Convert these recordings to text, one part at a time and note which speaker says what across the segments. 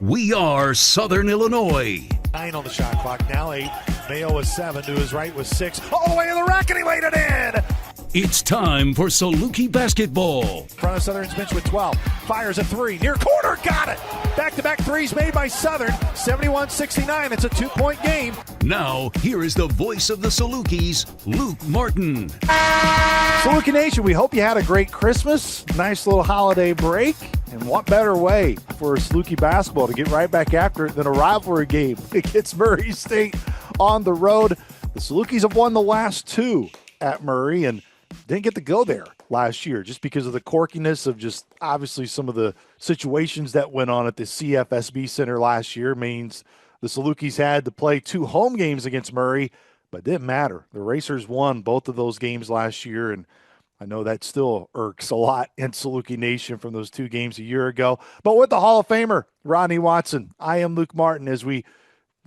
Speaker 1: We are Southern Illinois.
Speaker 2: 9 on the shot clock, now 8. Mayo was 7, to his right was 6. All the way to the rack, and he laid it in!
Speaker 1: It's time for Saluki basketball.
Speaker 2: Front of Southern's bench with 12. Fires a 3. Near corner, got it! Back-to-back threes made by Southern. 71-69. It's a 2-point game.
Speaker 1: Now, here is the voice of the Salukis, Luke Martin.
Speaker 2: Saluki Nation, we hope you had a great Christmas. Nice little holiday break. And what better way for Saluki basketball to get right back after it than a rivalry game against Murray State on the road. The Salukis have won the last 2 at Murray and didn't get to go there last year just because of the quirkiness of just obviously some of the situations that went on at the CFSB Center last year means the Salukis had to play 2 home games against Murray, but it didn't matter. The Racers won both of those games last year, and I know that still irks a lot in Saluki Nation from those 2 games a year ago. But with the Hall of Famer, Rodney Watson, I am Luke Martin. As we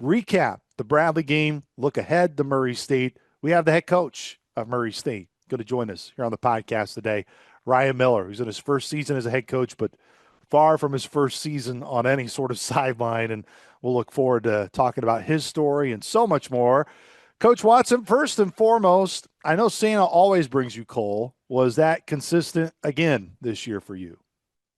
Speaker 2: recap the Bradley game, look ahead to Murray State, we have the head coach of Murray State going to join us here on the podcast today, Ryan Miller, who's in his first season as a head coach, but far from his first season on any sort of sideline. And we'll look forward to talking about his story and so much more. Coach Watson, first and foremost, I know Santa always brings you coal. Was that consistent again this year for you?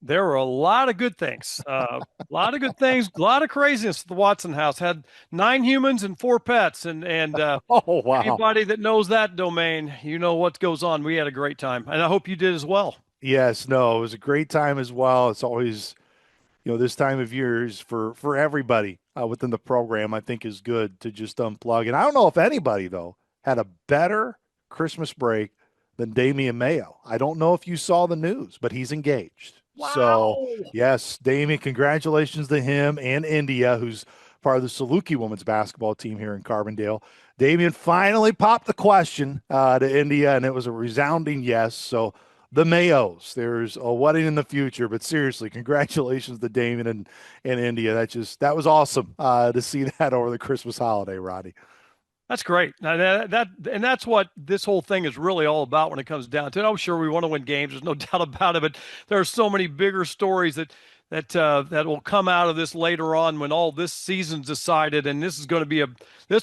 Speaker 3: There were a lot of good things, a lot of good things, a lot of craziness at the Watson house. Had 9 humans and 4 pets, and
Speaker 2: oh, wow.
Speaker 3: Anybody that knows that domain, you know what goes on. We had a great time, and I hope you did as well.
Speaker 2: Yes, no, it was a great time as well. It's always, this time of year is for everybody within the program, I think is good to just unplug. And I don't know if anybody, though, had a better Christmas break than Damian Mayo. I don't know if you saw the news, but he's engaged.
Speaker 3: Wow.
Speaker 2: So, yes, Damian, congratulations to him and India, who's part of the Saluki women's basketball team here in Carbondale. Damian finally popped the question to India, and it was a resounding yes. So, the Mayos, there's a wedding in the future, but seriously, congratulations to Damian and India. That was awesome to see that over the Christmas holiday, Roddy.
Speaker 3: That's great. Now that's what this whole thing is really all about when it comes down to it. I'm sure we want to win games. There's no doubt about it, but there are so many bigger stories that will come out of this later on when all this season's decided, and this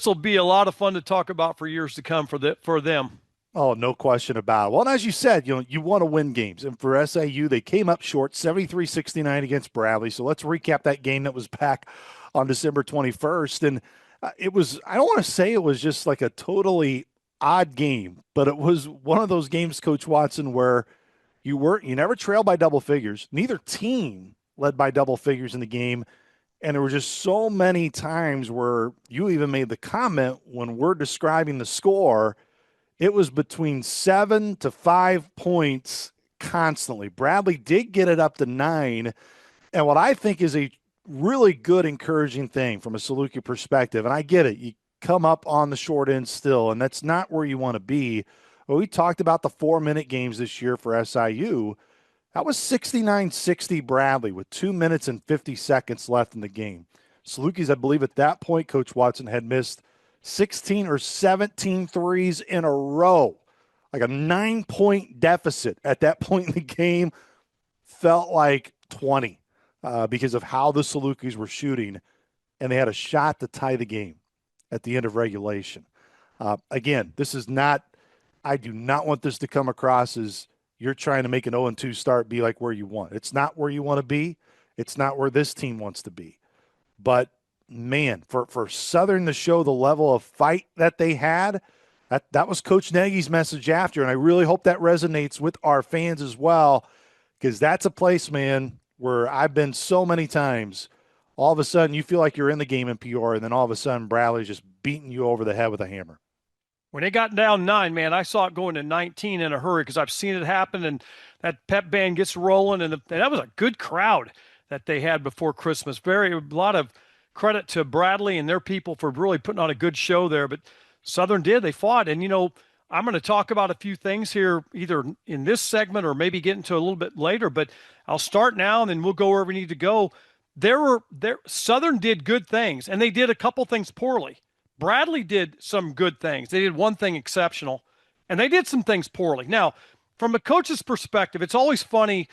Speaker 3: will be a lot of fun to talk about for years to come for them.
Speaker 2: Oh, no question about it. Well, and as you said, you want to win games. And for SIU, they came up short, 73-69 against Bradley. So let's recap that game that was back on December 21st. And it was, I don't want to say it was just like a totally odd game, but it was one of those games, Coach Watson, where you never trailed by double figures. Neither team led by double figures in the game. And there were just so many times where you even made the comment when we're describing the score, it was between 7 to 5 points constantly. Bradley did get it up to 9. And what I think is a really good, encouraging thing from a Saluki perspective, and I get it, you come up on the short end still, and that's not where you want to be. But we talked about the 4-minute games this year for SIU. That was 69-60 Bradley with 2 minutes and 50 seconds left in the game. Salukis, I believe at that point, Coach Watson had missed 16 or 17 threes in a row. Like a 9-point deficit at that point in the game felt like 20 because of how the Salukis were shooting, and they had a shot to tie the game at the end of regulation. Again, I do not want this to come across as you're trying to make an 0-2 start be like where you want. It's not where you want to be. It's not where this team wants to be. But man, for Southern to show the level of fight that they had, that was Coach Nagy's message after, and I really hope that resonates with our fans as well, because that's a place, man, where I've been so many times. All of a sudden, you feel like you're in the game in Peoria, and then all of a sudden, Bradley's just beating you over the head with a hammer.
Speaker 3: When they got down 9, man, I saw it going to 19 in a hurry because I've seen it happen, and that pep band gets rolling, and that was a good crowd that they had before Christmas. A lot of credit to Bradley and their people for really putting on a good show there. But Southern did. They fought. And, I'm going to talk about a few things here, either in this segment or maybe get into a little bit later. But I'll start now, and then we'll go where we need to go. Southern did good things, and they did a couple things poorly. Bradley did some good things. They did one thing exceptional, and they did some things poorly. Now, from a coach's perspective, it's always funny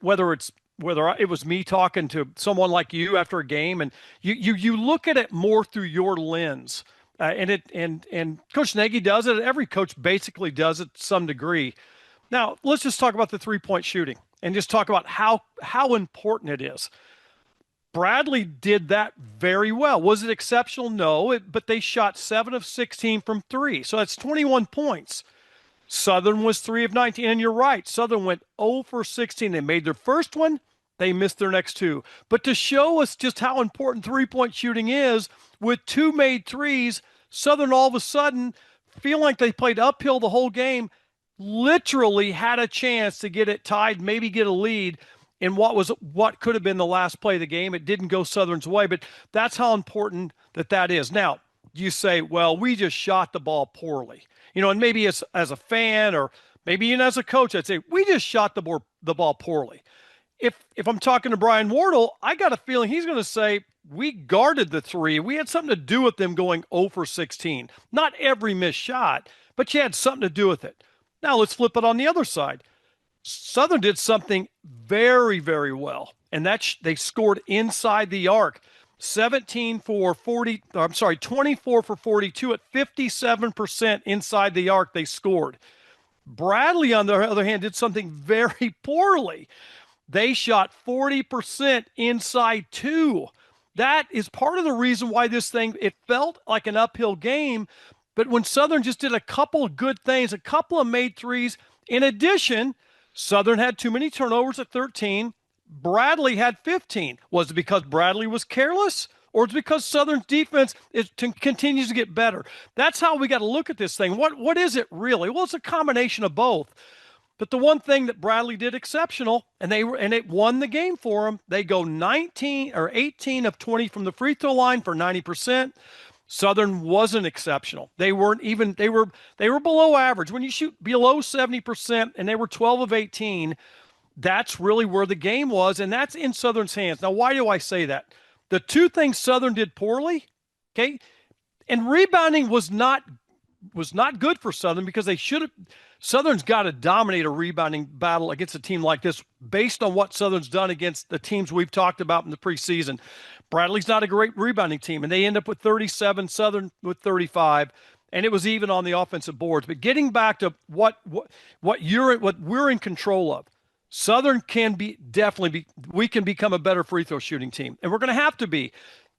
Speaker 3: whether it's it was me talking to someone like you after a game, and you look at it more through your lens. And Coach Nagy does it. Every coach basically does it to some degree. Now, let's just talk about the three-point shooting and just talk about how important it is. Bradley did that very well. Was it exceptional? No, but they shot 7 of 16 from three. So that's 21 points. Southern was 3 of 19. And you're right. Southern went 0 for 16. They made their first one. They missed their next two. But to show us just how important three-point shooting is, with 2 made threes, Southern all of a sudden, feeling like they played uphill the whole game, literally had a chance to get it tied, maybe get a lead in what could have been the last play of the game. It didn't go Southern's way, but that's how important that is. Now, you say, well, we just shot the ball poorly. And maybe as a fan or maybe even as a coach, I'd say we just shot the ball poorly. If I'm talking to Brian Wardle, I got a feeling he's going to say we guarded the three. We had something to do with them going 0 for 16. Not every missed shot, but you had something to do with it. Now let's flip it on the other side. Southern did something very, very well, and they scored inside the arc. 24 for 42 at 57% inside the arc they scored. Bradley, on the other hand, did something very poorly. They shot 40% inside two. That is part of the reason why it felt like an uphill game. But when Southern just did a couple of good things, a couple of made threes, in addition, Southern had too many turnovers at 13. Bradley had 15. Was it because Bradley was careless, or is it because Southern's defense continues to get better? That's how we got to look at this thing. What is it really? Well, it's a combination of both. But the one thing that Bradley did exceptional, and it won the game for them. They go 18 of 20 from the free throw line for 90%. Southern wasn't exceptional. They were below average. When you shoot below 70%, and they were 12 of 18, that's really where the game was, and that's in Southern's hands. Now, why do I say that? The two things Southern did poorly, okay, and rebounding was not good for Southern, because Southern's got to dominate a rebounding battle against a team like this based on what Southern's done against the teams we've talked about in the preseason. Bradley's not a great rebounding team, and they end up with 37, Southern with 35, and it was even on the offensive boards. But getting back to what we're in control of, Southern we can become a better free throw shooting team, and we're going to have to be.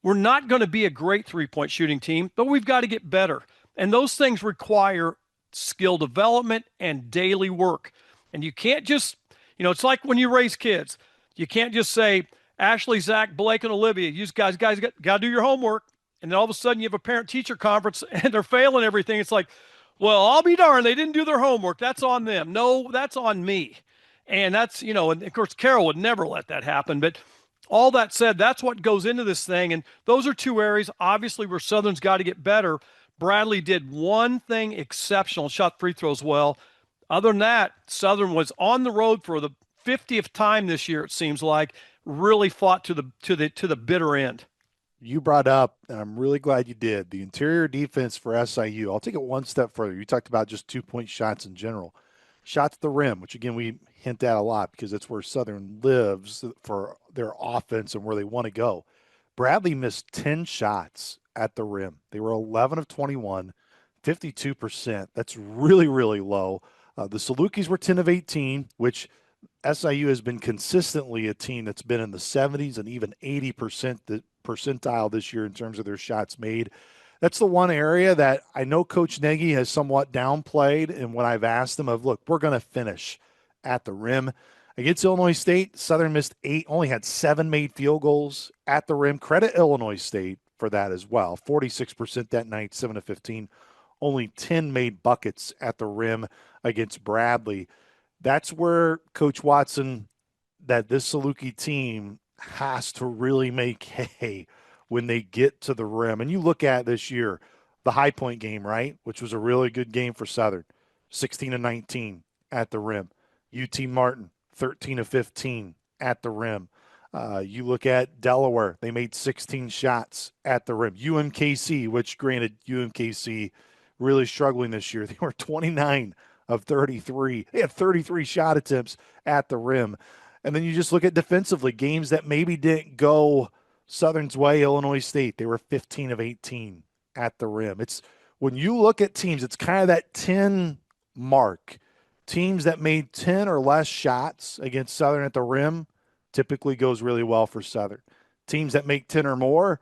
Speaker 3: We're not going to be a great three-point shooting team, but we've got to get better. And those things require skill development and daily work. And you can't just, it's like when you raise kids. You can't just say, Ashley, Zach, Blake, and Olivia, you guys got to do your homework. And then all of a sudden you have a parent-teacher conference and they're failing everything. It's like, well, I'll be darned, they didn't do their homework. That's on them. No, that's on me. And that's, and of course, Carol would never let that happen. But all that said, that's what goes into this thing. And those are two areas, obviously, where Southern's got to get better. Bradley did one thing exceptional, shot free throws well. Other than that, Southern was on the road for the 50th time this year, it seems like, really fought to the bitter end.
Speaker 2: You brought up, and I'm really glad you did, the interior defense for SIU. I'll take it one step further. You talked about just 2-point shots in general. Shots at the rim, which, again, we hint at a lot because that's where Southern lives for their offense and where they want to go. Bradley missed 10 shots at the rim. They were 11 of 21, 52%. That's really, really low. The Salukis were 10 of 18, which SIU has been consistently a team that's been in the 70s and even 80% percentile this year in terms of their shots made. That's the one area that I know Coach Nagy has somewhat downplayed. And when I've asked him look, we're going to finish at the rim. Against Illinois State, Southern missed 8, only had 7 made field goals at the rim. Credit Illinois State for that as well. 46% that night, 7 of 15. Only 10 made buckets at the rim against Bradley. That's where Coach Watson, that this Saluki team has to really make hay when they get to the rim. And you look at this year, the High Point game, right, which was a really good game for Southern, 16 of 19 at the rim. UT Martin, 13 of 15 at the rim. You look at Delaware, they made 16 shots at the rim. UMKC, which granted UMKC really struggling this year. They were 29 of 33. They had 33 shot attempts at the rim. And then you just look at defensively, games that maybe didn't go Southern's way. Illinois State, they were 15 of 18 at the rim. It's when you look at teams, it's kind of that 10 mark. Teams that made 10 or less shots against Southern at the rim typically goes really well for Southern. Teams that make 10 or more,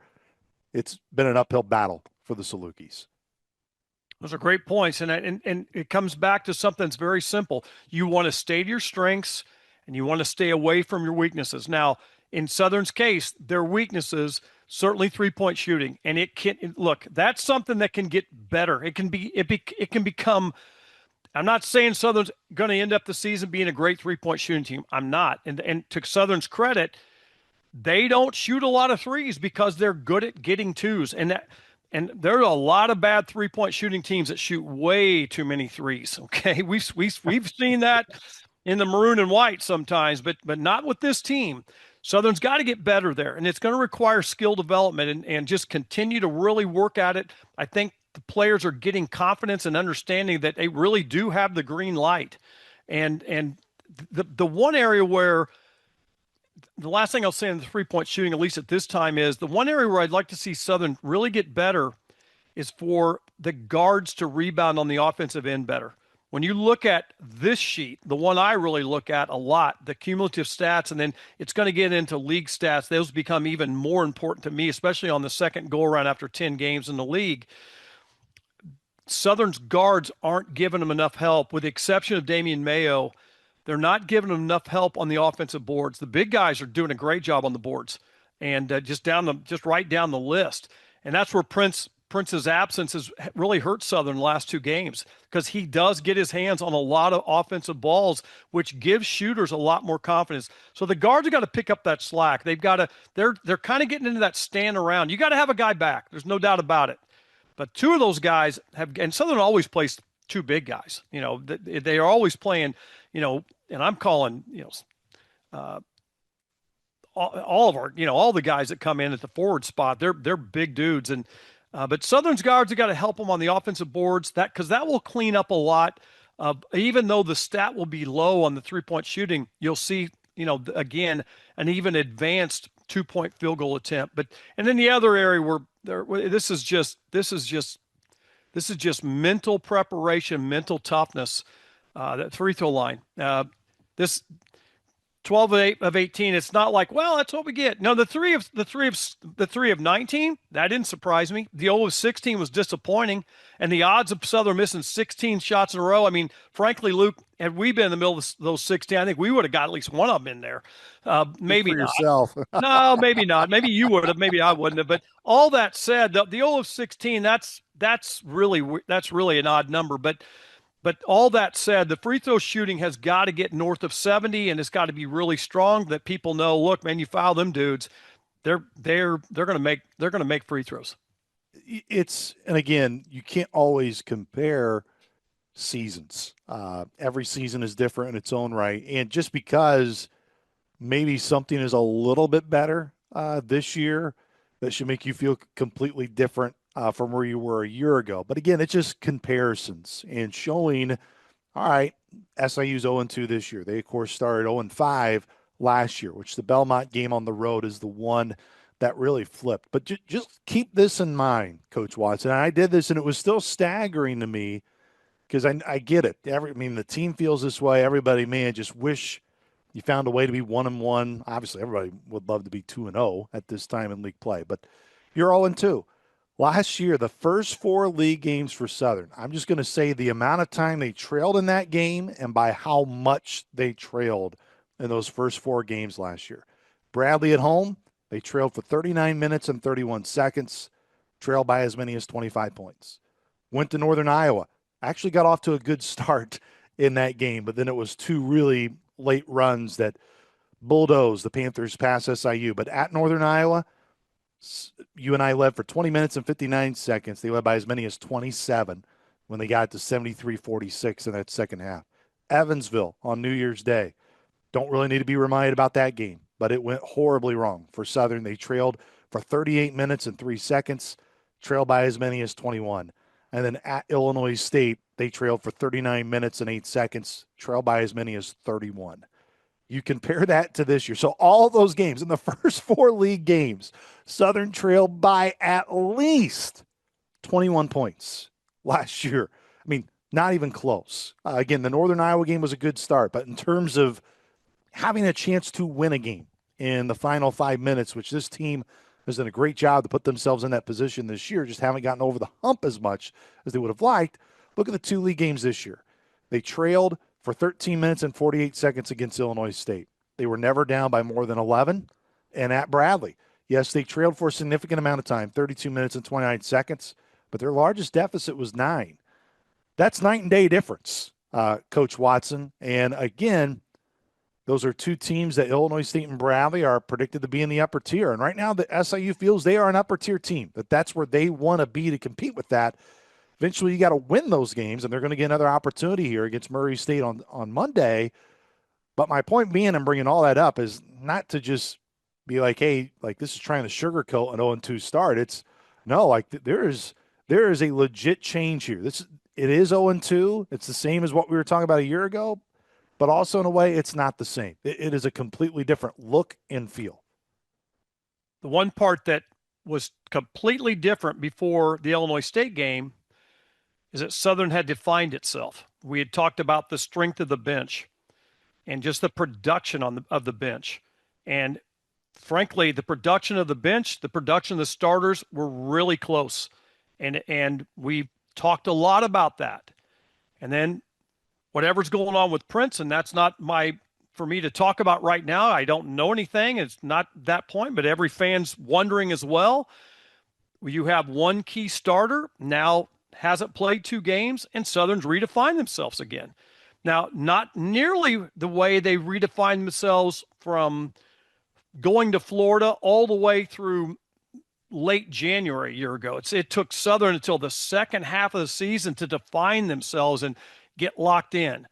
Speaker 2: it's been an uphill battle for the Salukis.
Speaker 3: Those are great points. And it comes back to something that's very simple. You want to stay to your strengths and you want to stay away from your weaknesses. Now, in Southern's case, their weaknesses, certainly three-point shooting. And it can look, that's something that can get better. It can become, I'm not saying Southern's going to end up the season being a great three-point shooting team. I'm not. And to Southern's credit, they don't shoot a lot of threes because they're good at getting twos. And there are a lot of bad three-point shooting teams that shoot way too many threes. Okay, we've seen that in the maroon and white sometimes, but not with this team. Southern's got to get better there, and it's going to require skill development and just continue to really work at it. I think the players are getting confidence and understanding that they really do have the green light. And the one area where the last thing I'll say in the three-point shooting, at least at this time, is the one area where I'd like to see Southern really get better is for the guards to rebound on the offensive end better. When you look at this sheet, the one I really look at a lot, the cumulative stats, and then it's going to get into league stats. Those become even more important to me, especially on the second go-around after 10 games in the league. Southern's guards aren't giving them enough help, with the exception of Damian Mayo. They're not giving them enough help on the offensive boards. The big guys are doing a great job on the boards, and just right down the list. And that's where Prince's absence has really hurt Southern the last two games, because he does get his hands on a lot of offensive balls, which gives shooters a lot more confidence. So the guards have got to pick up that slack. They've got to. They're kind of getting into that stand around. You got to have a guy back. There's no doubt about it. But two of those guys have, and Southern always plays two big guys. You know, they are always playing. You know, and I'm calling, all of our, all the guys that come in at the forward spot, they're big dudes. And, but Southern's guards have got to help them on the offensive boards, because that will clean up a lot. Even though the stat will be low on the 3-point shooting, you'll see, again, an even advanced 2-point field goal attempt. And then the other area where this is just mental preparation, mental toughness. That free throw line. This 12 of 18. It's not like, well, that's what we get. No, the three of 19. That didn't surprise me. The 0 of 16 was disappointing, and the odds of Southern missing 16 shots in a row. I mean, frankly, Luke, had we been in the middle of those 16, I think we would have got at least one of them in there. Maybe not.
Speaker 2: Yourself.
Speaker 3: No, maybe not. Maybe you would have. Maybe I wouldn't have. But all that said, the 0 of 16. That's really an odd number, But all that said, the free throw shooting has got to get north of 70, and it's got to be really strong, that people know, look, man, you foul them dudes, they're going to make free throws.
Speaker 2: And again, you can't always compare seasons. Every season is different in its own right, and just because maybe something is a little bit better this year, that should make you feel completely different from where you were a year ago. But again, it's just comparisons and showing, all right, SIU's 0-2 this year. They, of course, started 0-5 last year, which the Belmont game on the road is the one that really flipped. But just keep this in mind, Coach Watson. And I did this, and it was still staggering to me, because I get it. The team feels this way. Everybody, man, just wish you found a way to be 1-1. Obviously, everybody would love to be 2-0 at this time in league play. But you're 0-2. Last year, the first 4 league games for Southern, I'm just going to say the amount of time they trailed in that game and by how much they trailed in those first 4 games last year. Bradley at home, they trailed for 39 minutes and 31 seconds, trailed by as many as 25 points. Went to Northern Iowa, actually got off to a good start in that game, but then it was 2 really late runs that bulldozed the Panthers past SIU. But at Northern Iowa, UNI led for 20 minutes and 59 seconds. They led by as many as 27 when they got to 73-46 in that second half. Evansville on New Year's Day. Don't really need to be reminded about that game, but it went horribly wrong for Southern. They trailed for 38 minutes and 3 seconds, trailed by as many as 21. And then at Illinois State, they trailed for 39 minutes and 8 seconds, trailed by as many as 31. You compare that to this year. So all those games, in the first 4 league games, Southern trailed by at least 21 points last year. I mean, not even close. Again, the Northern Iowa game was a good start, but in terms of having a chance to win a game in the final 5 minutes, which this team has done a great job to put themselves in that position this year, just haven't gotten over the hump as much as they would have liked. Look at the 2 league games this year. They trailed for 13 minutes and 48 seconds against Illinois State. They were never down by more than 11. And at Bradley, yes, they trailed for a significant amount of time, 32 minutes and 29 seconds, but their largest deficit was 9. That's night and day difference, Coach Watson. And again, those are 2 teams that Illinois State and Bradley are predicted to be in the upper tier. And right now, the SIU feels they are an upper tier team, that's where they want to be to compete with that. Eventually, you got to win those games, and they're going to get another opportunity here against Murray State on Monday. But my point being, I'm bringing all that up, is not to just be like, hey, like this is trying to sugarcoat an 0-2 start. It's no, like there is a legit change here. It is 0-2. It's the same as what we were talking about a year ago, but also in a way, it's not the same. It is a completely different look and feel.
Speaker 3: The one part that was completely different before the Illinois State game is that Southern had defined itself. We had talked about the strength of the bench and just the production of the bench. And frankly, the production of the bench, the production of the starters were really close. And we talked a lot about that. And then whatever's going on with Princeton, that's not for me to talk about right now. I don't know anything. It's not that point, but every fan's wondering as well. You have one key starter now hasn't played 2 games, and Southern's redefined themselves again. Now, not nearly the way they redefined themselves from going to Florida all the way through late January a year ago. It took Southern until the second half of the season to define themselves and get locked in.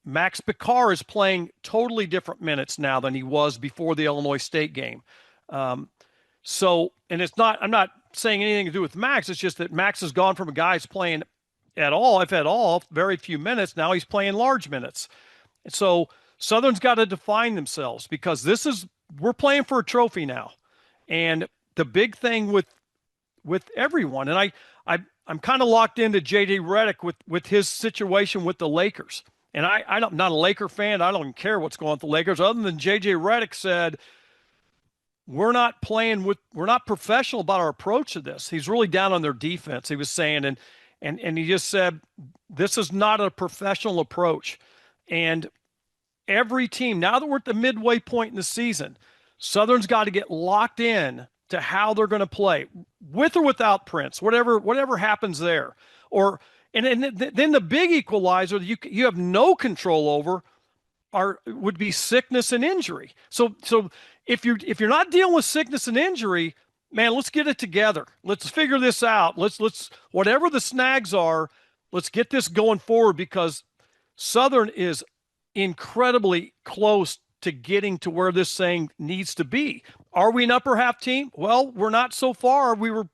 Speaker 3: Max Picard is playing totally different minutes now than he was before the Illinois State game. And it's not, I'm not saying anything to do with Max. It's just that Max has gone from a guy who's playing at all, if at all, very few minutes. Now he's playing large minutes. And so Southern's got to define themselves, because we're playing for a trophy now. And the big thing with everyone, and I'm kind of locked into JJ Redick with his situation with the Lakers. And I'm not a Laker fan. I don't even care what's going on with the Lakers, other than JJ Redick said, we're not professional about our approach to this. He's really down on their defense, he was saying. And he just said, this is not a professional approach. And every team, now that we're at the midway point in the season, Southern's got to get locked in to how they're going to play, with or without Prince, whatever happens there. And then the big equalizer that you have no control over would be sickness and injury. So if you're not dealing with sickness and injury, man, let's get it together. Let's figure this out. Let's whatever the snags are, let's get this going forward, because Southern is incredibly close to getting to where this thing needs to be. Are we an upper half team? Well, we're not so far. We were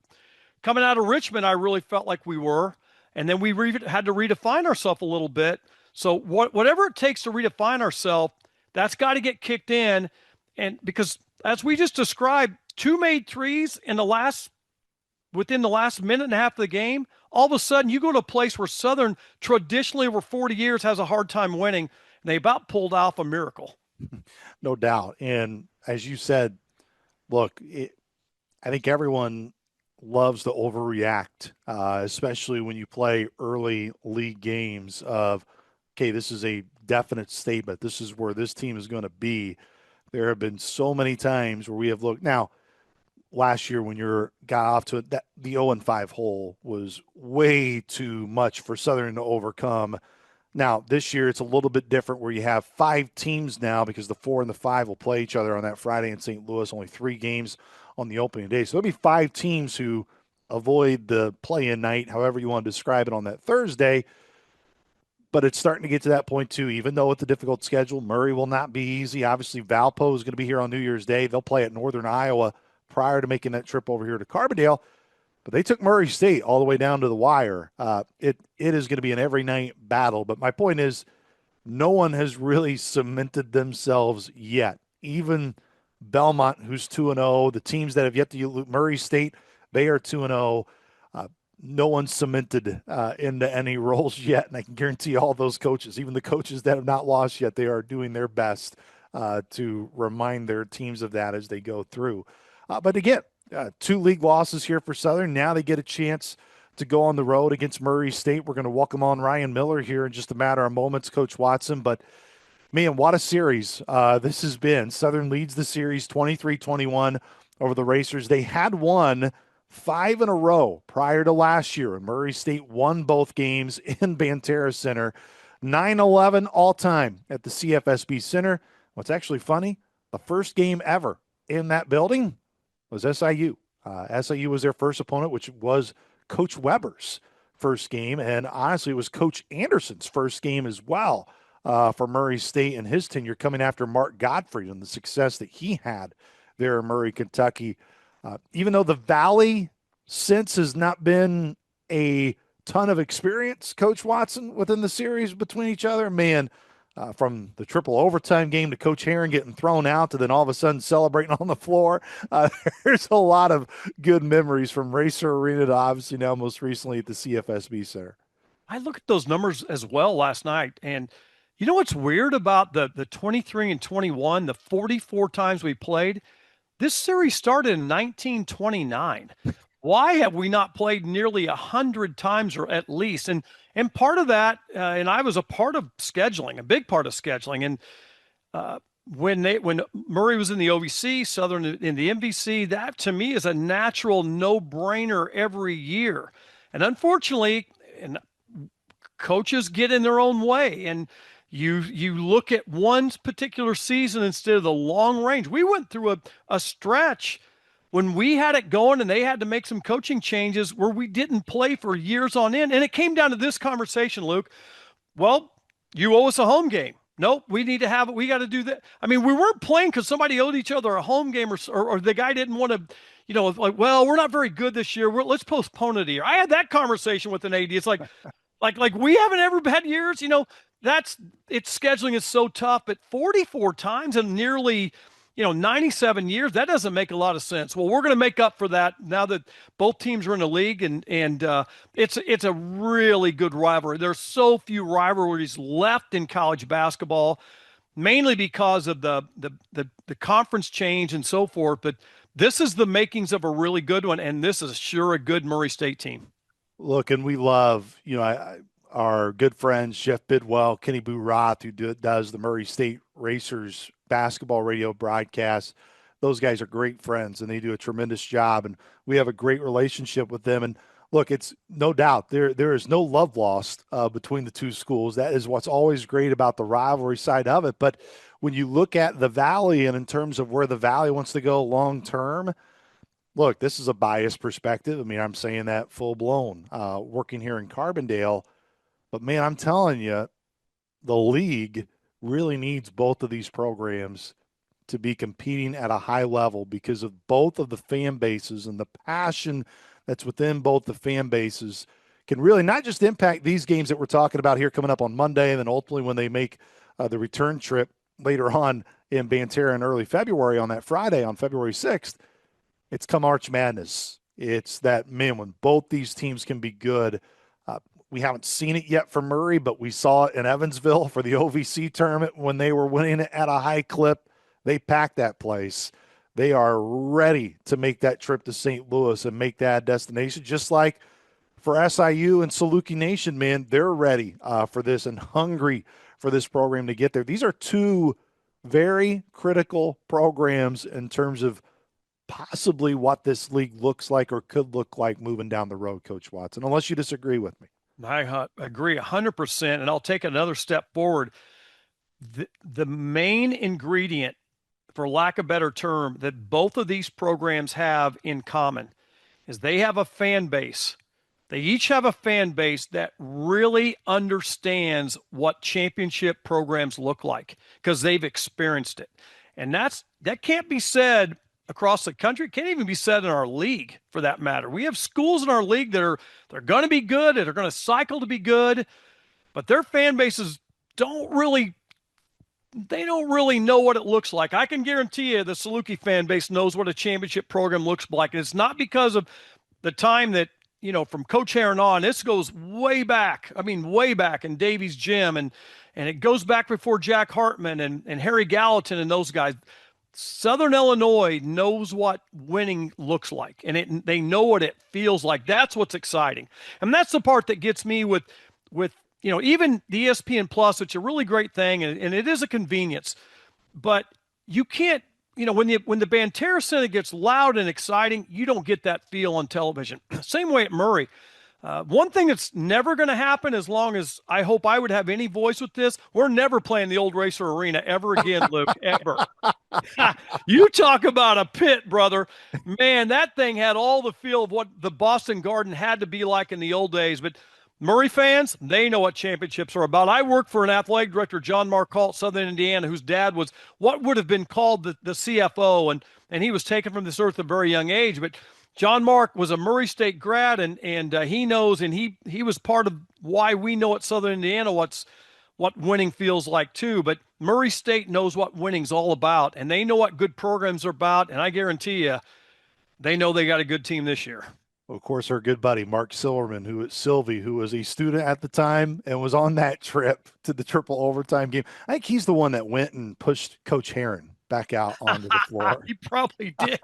Speaker 3: coming out of Richmond. I really felt like we were, and then we had to redefine ourselves a little bit. So whatever it takes to redefine ourselves, that's got to get kicked in. And because as we just described, 2 made threes within the last minute and a half of the game, all of a sudden you go to a place where Southern traditionally over 40 years has a hard time winning, and they about pulled off a miracle.
Speaker 2: No doubt. And as you said, look, I think everyone loves to overreact, especially when you play early league games of, okay, this is a definite statement. This is where this team is going to be. There have been so many times where we have looked. Now, last year when you got off to the 0-5 hole was way too much for Southern to overcome. Now, this year it's a little bit different, where you have 5 teams now, because the 4 and the 5 will play each other on that Friday in St. Louis, only 3 games on the opening day. So there'll be 5 teams who avoid the play-in night, however you want to describe it, on that Thursday. But it's starting to get to that point too, even though it's a difficult schedule. Murray will not be easy. Obviously, Valpo is going to be here on New Year's Day. They'll play at Northern Iowa prior to making that trip over here to Carbondale. But they took Murray State all the way down to the wire. It is going to be an every night battle. But my point is, no one has really cemented themselves yet. Even Belmont, who's 2-0, the teams that have yet to Murray State, they are 2-0. No one's cemented into any roles yet, and I can guarantee all those coaches, even the coaches that have not lost yet, they are doing their best to remind their teams of that as they go through. But again, 2 league losses here for Southern. Now they get a chance to go on the road against Murray State. We're going to welcome on Ryan Miller here in just a matter of moments, Coach Watson. But, man, what a series this has been. Southern leads the series 23-21 over the Racers. They had won 5 in a row prior to last year, and Murray State won both games in Banterra Center. 9-11 all-time at the CFSB Center. What's actually funny, the first game ever in that building was SIU. SIU was their first opponent, which was Coach Weber's first game, and honestly, it was Coach Anderson's first game as well for Murray State and his tenure, coming after Mark Godfrey and the success that he had there in Murray, Kentucky. Even though the Valley since has not been a ton of experience, Coach Watson, within the series between each other, man, from the triple overtime game to Coach Herron getting thrown out to then all of a sudden celebrating on the floor. There's a lot of good memories from Racer Arena to obviously now most recently at the CFSB Center.
Speaker 3: I look at those numbers as well last night, and you know what's weird about the 23 and 21, the 44 times we played? This series started in 1929. Why have we not played nearly 100 times or at least? And part of that, and I was a part of scheduling, a big part of scheduling. And when Murray was in the OVC, Southern in the MVC, that to me is a natural no-brainer every year. And unfortunately, and coaches get in their own way, and you look at one particular season instead of the long range. We went through a stretch when we had it going and they had to make some coaching changes where we didn't play for years on end. And it came down to this conversation, Luke. Well, you owe us a home game. Nope, we need to have it. We got to do that. I mean, we weren't playing because somebody owed each other a home game or the guy didn't want to, like, well, we're not very good this year. Let's postpone it a year. I had that conversation with an AD. It's like we haven't ever had years, scheduling is so tough, but 44 times in nearly, 97 years, that doesn't make a lot of sense. Well, we're going to make up for that now that both teams are in the league, and it's a really good rivalry. There's so few rivalries left in college basketball, mainly because of the conference change and so forth. But this is the makings of a really good one, and this is sure a good Murray State team.
Speaker 2: Look, and we love, our good friends, Jeff Bidwell, Kenny Boo Roth, who does the Murray State Racers basketball radio broadcast. Those guys are great friends, and they do a tremendous job, and we have a great relationship with them. And look, it's no doubt there is no love lost between the two schools. That is what's always great about the rivalry side of it. But when you look at the Valley and in terms of where the Valley wants to go long term, look, this is a biased perspective. I mean, I'm saying that full blown, working here in Carbondale. But, man, I'm telling you, the league really needs both of these programs to be competing at a high level because of both of the fan bases, and the passion that's within both the fan bases can really not just impact these games that we're talking about here coming up on Monday, and then ultimately when they make the return trip later on in Banterra in early February on that Friday on February 6th. It's come March Madness. It's that, man, when both these teams can be good. We haven't seen it yet for Murray, but we saw it in Evansville for the OVC tournament when they were winning it at a high clip. They packed that place. They are ready to make that trip to St. Louis and make that destination, just like for SIU and Saluki Nation, man. They're ready for this and hungry for this program to get there. These are two very critical programs in terms of possibly what this league looks like or could look like moving down the road, Coach Watson, unless you disagree with me.
Speaker 3: I agree 100%, and I'll take another step forward. The main ingredient, for lack of a better term, that both of these programs have in common is they have a fan base. They each have a fan base that really understands what championship programs look like because they've experienced it. And that can't be said across the country. It can't even be said in our league, for that matter. We have schools in our league that they're going to be good, that are going to cycle to be good, but their fan bases don't really they don't really know what it looks like. I can guarantee you the Saluki fan base knows what a championship program looks like. And it's not because of the time that, from Coach Heron on. This goes way back. I mean, way back in Davies Gym, and it goes back before Jack Hartman and Harry Gallatin and those guys. Southern Illinois knows what winning looks like, and they know what it feels like. That's what's exciting. And that's the part that gets me with even the ESPN Plus, which is a really great thing, and it is a convenience. But you can't, when the Banterra Center gets loud and exciting, you don't get that feel on television. Same way at Murray. One thing that's never going to happen, as long as I hope I would have any voice with this, we're never playing the old Racer Arena ever again, Luke, ever. You talk about a pit, brother. Man, that thing had all the feel of what the Boston Garden had to be like in the old days. But Murray fans, they know what championships are about. I worked for an athletic director, John Markalt, Southern Indiana, whose dad was what would have been called the CFO, and he was taken from this earth at a very young age. But John Mark was a Murray State grad, and he knows, and he was part of why we know at Southern Indiana what winning feels like too. But Murray State knows what winning's all about, and they know what good programs are about, and I guarantee you, they know they got a good team this year.
Speaker 2: Of course, our good buddy, Mark Silverman, Sylvie, who was a student at the time and was on that trip to the triple overtime game. I think he's the one that went and pushed Coach Heron back out onto the floor.
Speaker 3: He probably did.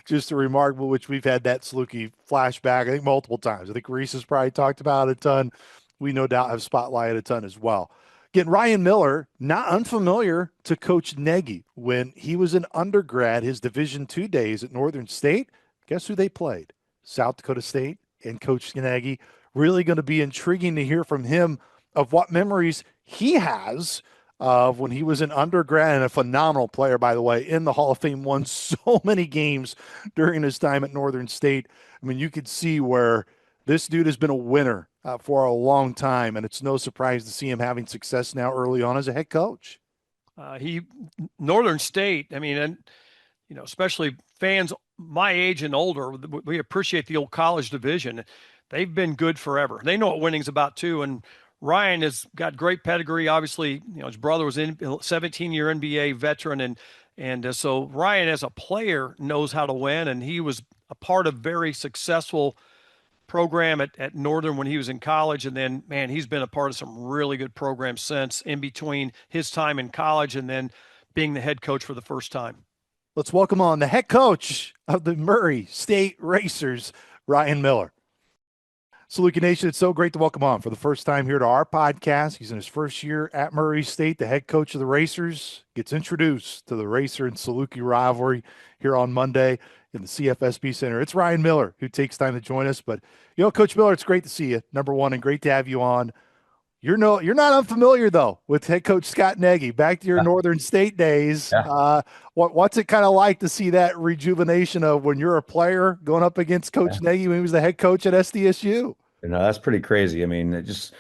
Speaker 2: Just a remarkable, which we've had that Saluki flashback, I think, multiple times. I think Reese has probably talked about it a ton. We no doubt have spotlighted a ton as well. Again, Ryan Miller, not unfamiliar to Coach Nagy. When he was an undergrad, his Division II days at Northern State, guess who they played? South Dakota State and Coach Nagy. Really going to be intriguing to hear from him of what memories he has of when he was an undergrad, and a phenomenal player, by the way, in the Hall of Fame, won so many games during his time at Northern State. I mean, you could see where this dude has been a winner for a long time, and it's no surprise to see him having success now early on as a head coach.
Speaker 3: Northern State, I mean, and especially fans my age and older, we appreciate the old college division. They've been good forever. They know what winning's about too. And Ryan has got great pedigree. Obviously, his brother was in 17-year NBA veteran, and so Ryan as a player knows how to win, and he was a part of very successful program at Northern when he was in college. And then, man, he's been a part of some really good programs since, in between his time in college and then being the head coach for the first time.
Speaker 2: Let's welcome on the head coach of the Murray State Racers, Ryan Miller. Saluki Nation, it's so great to welcome on for the first time here to our podcast. He's in his first year at Murray State. The head coach of the Racers gets introduced to the Racer and Saluki rivalry here on Monday in the CFSB Center. It's Ryan Miller who takes time to join us. But, Coach Miller, it's great to see you, number one, and great to have you on. You're not unfamiliar, though, with head coach Scott Nagy. Back to your Northern State days.
Speaker 4: Yeah.
Speaker 2: What's it kind of like to see that rejuvenation of when you're a player going up against Coach Nagy when he was the head coach at SDSU?
Speaker 4: That's pretty crazy. I mean, it's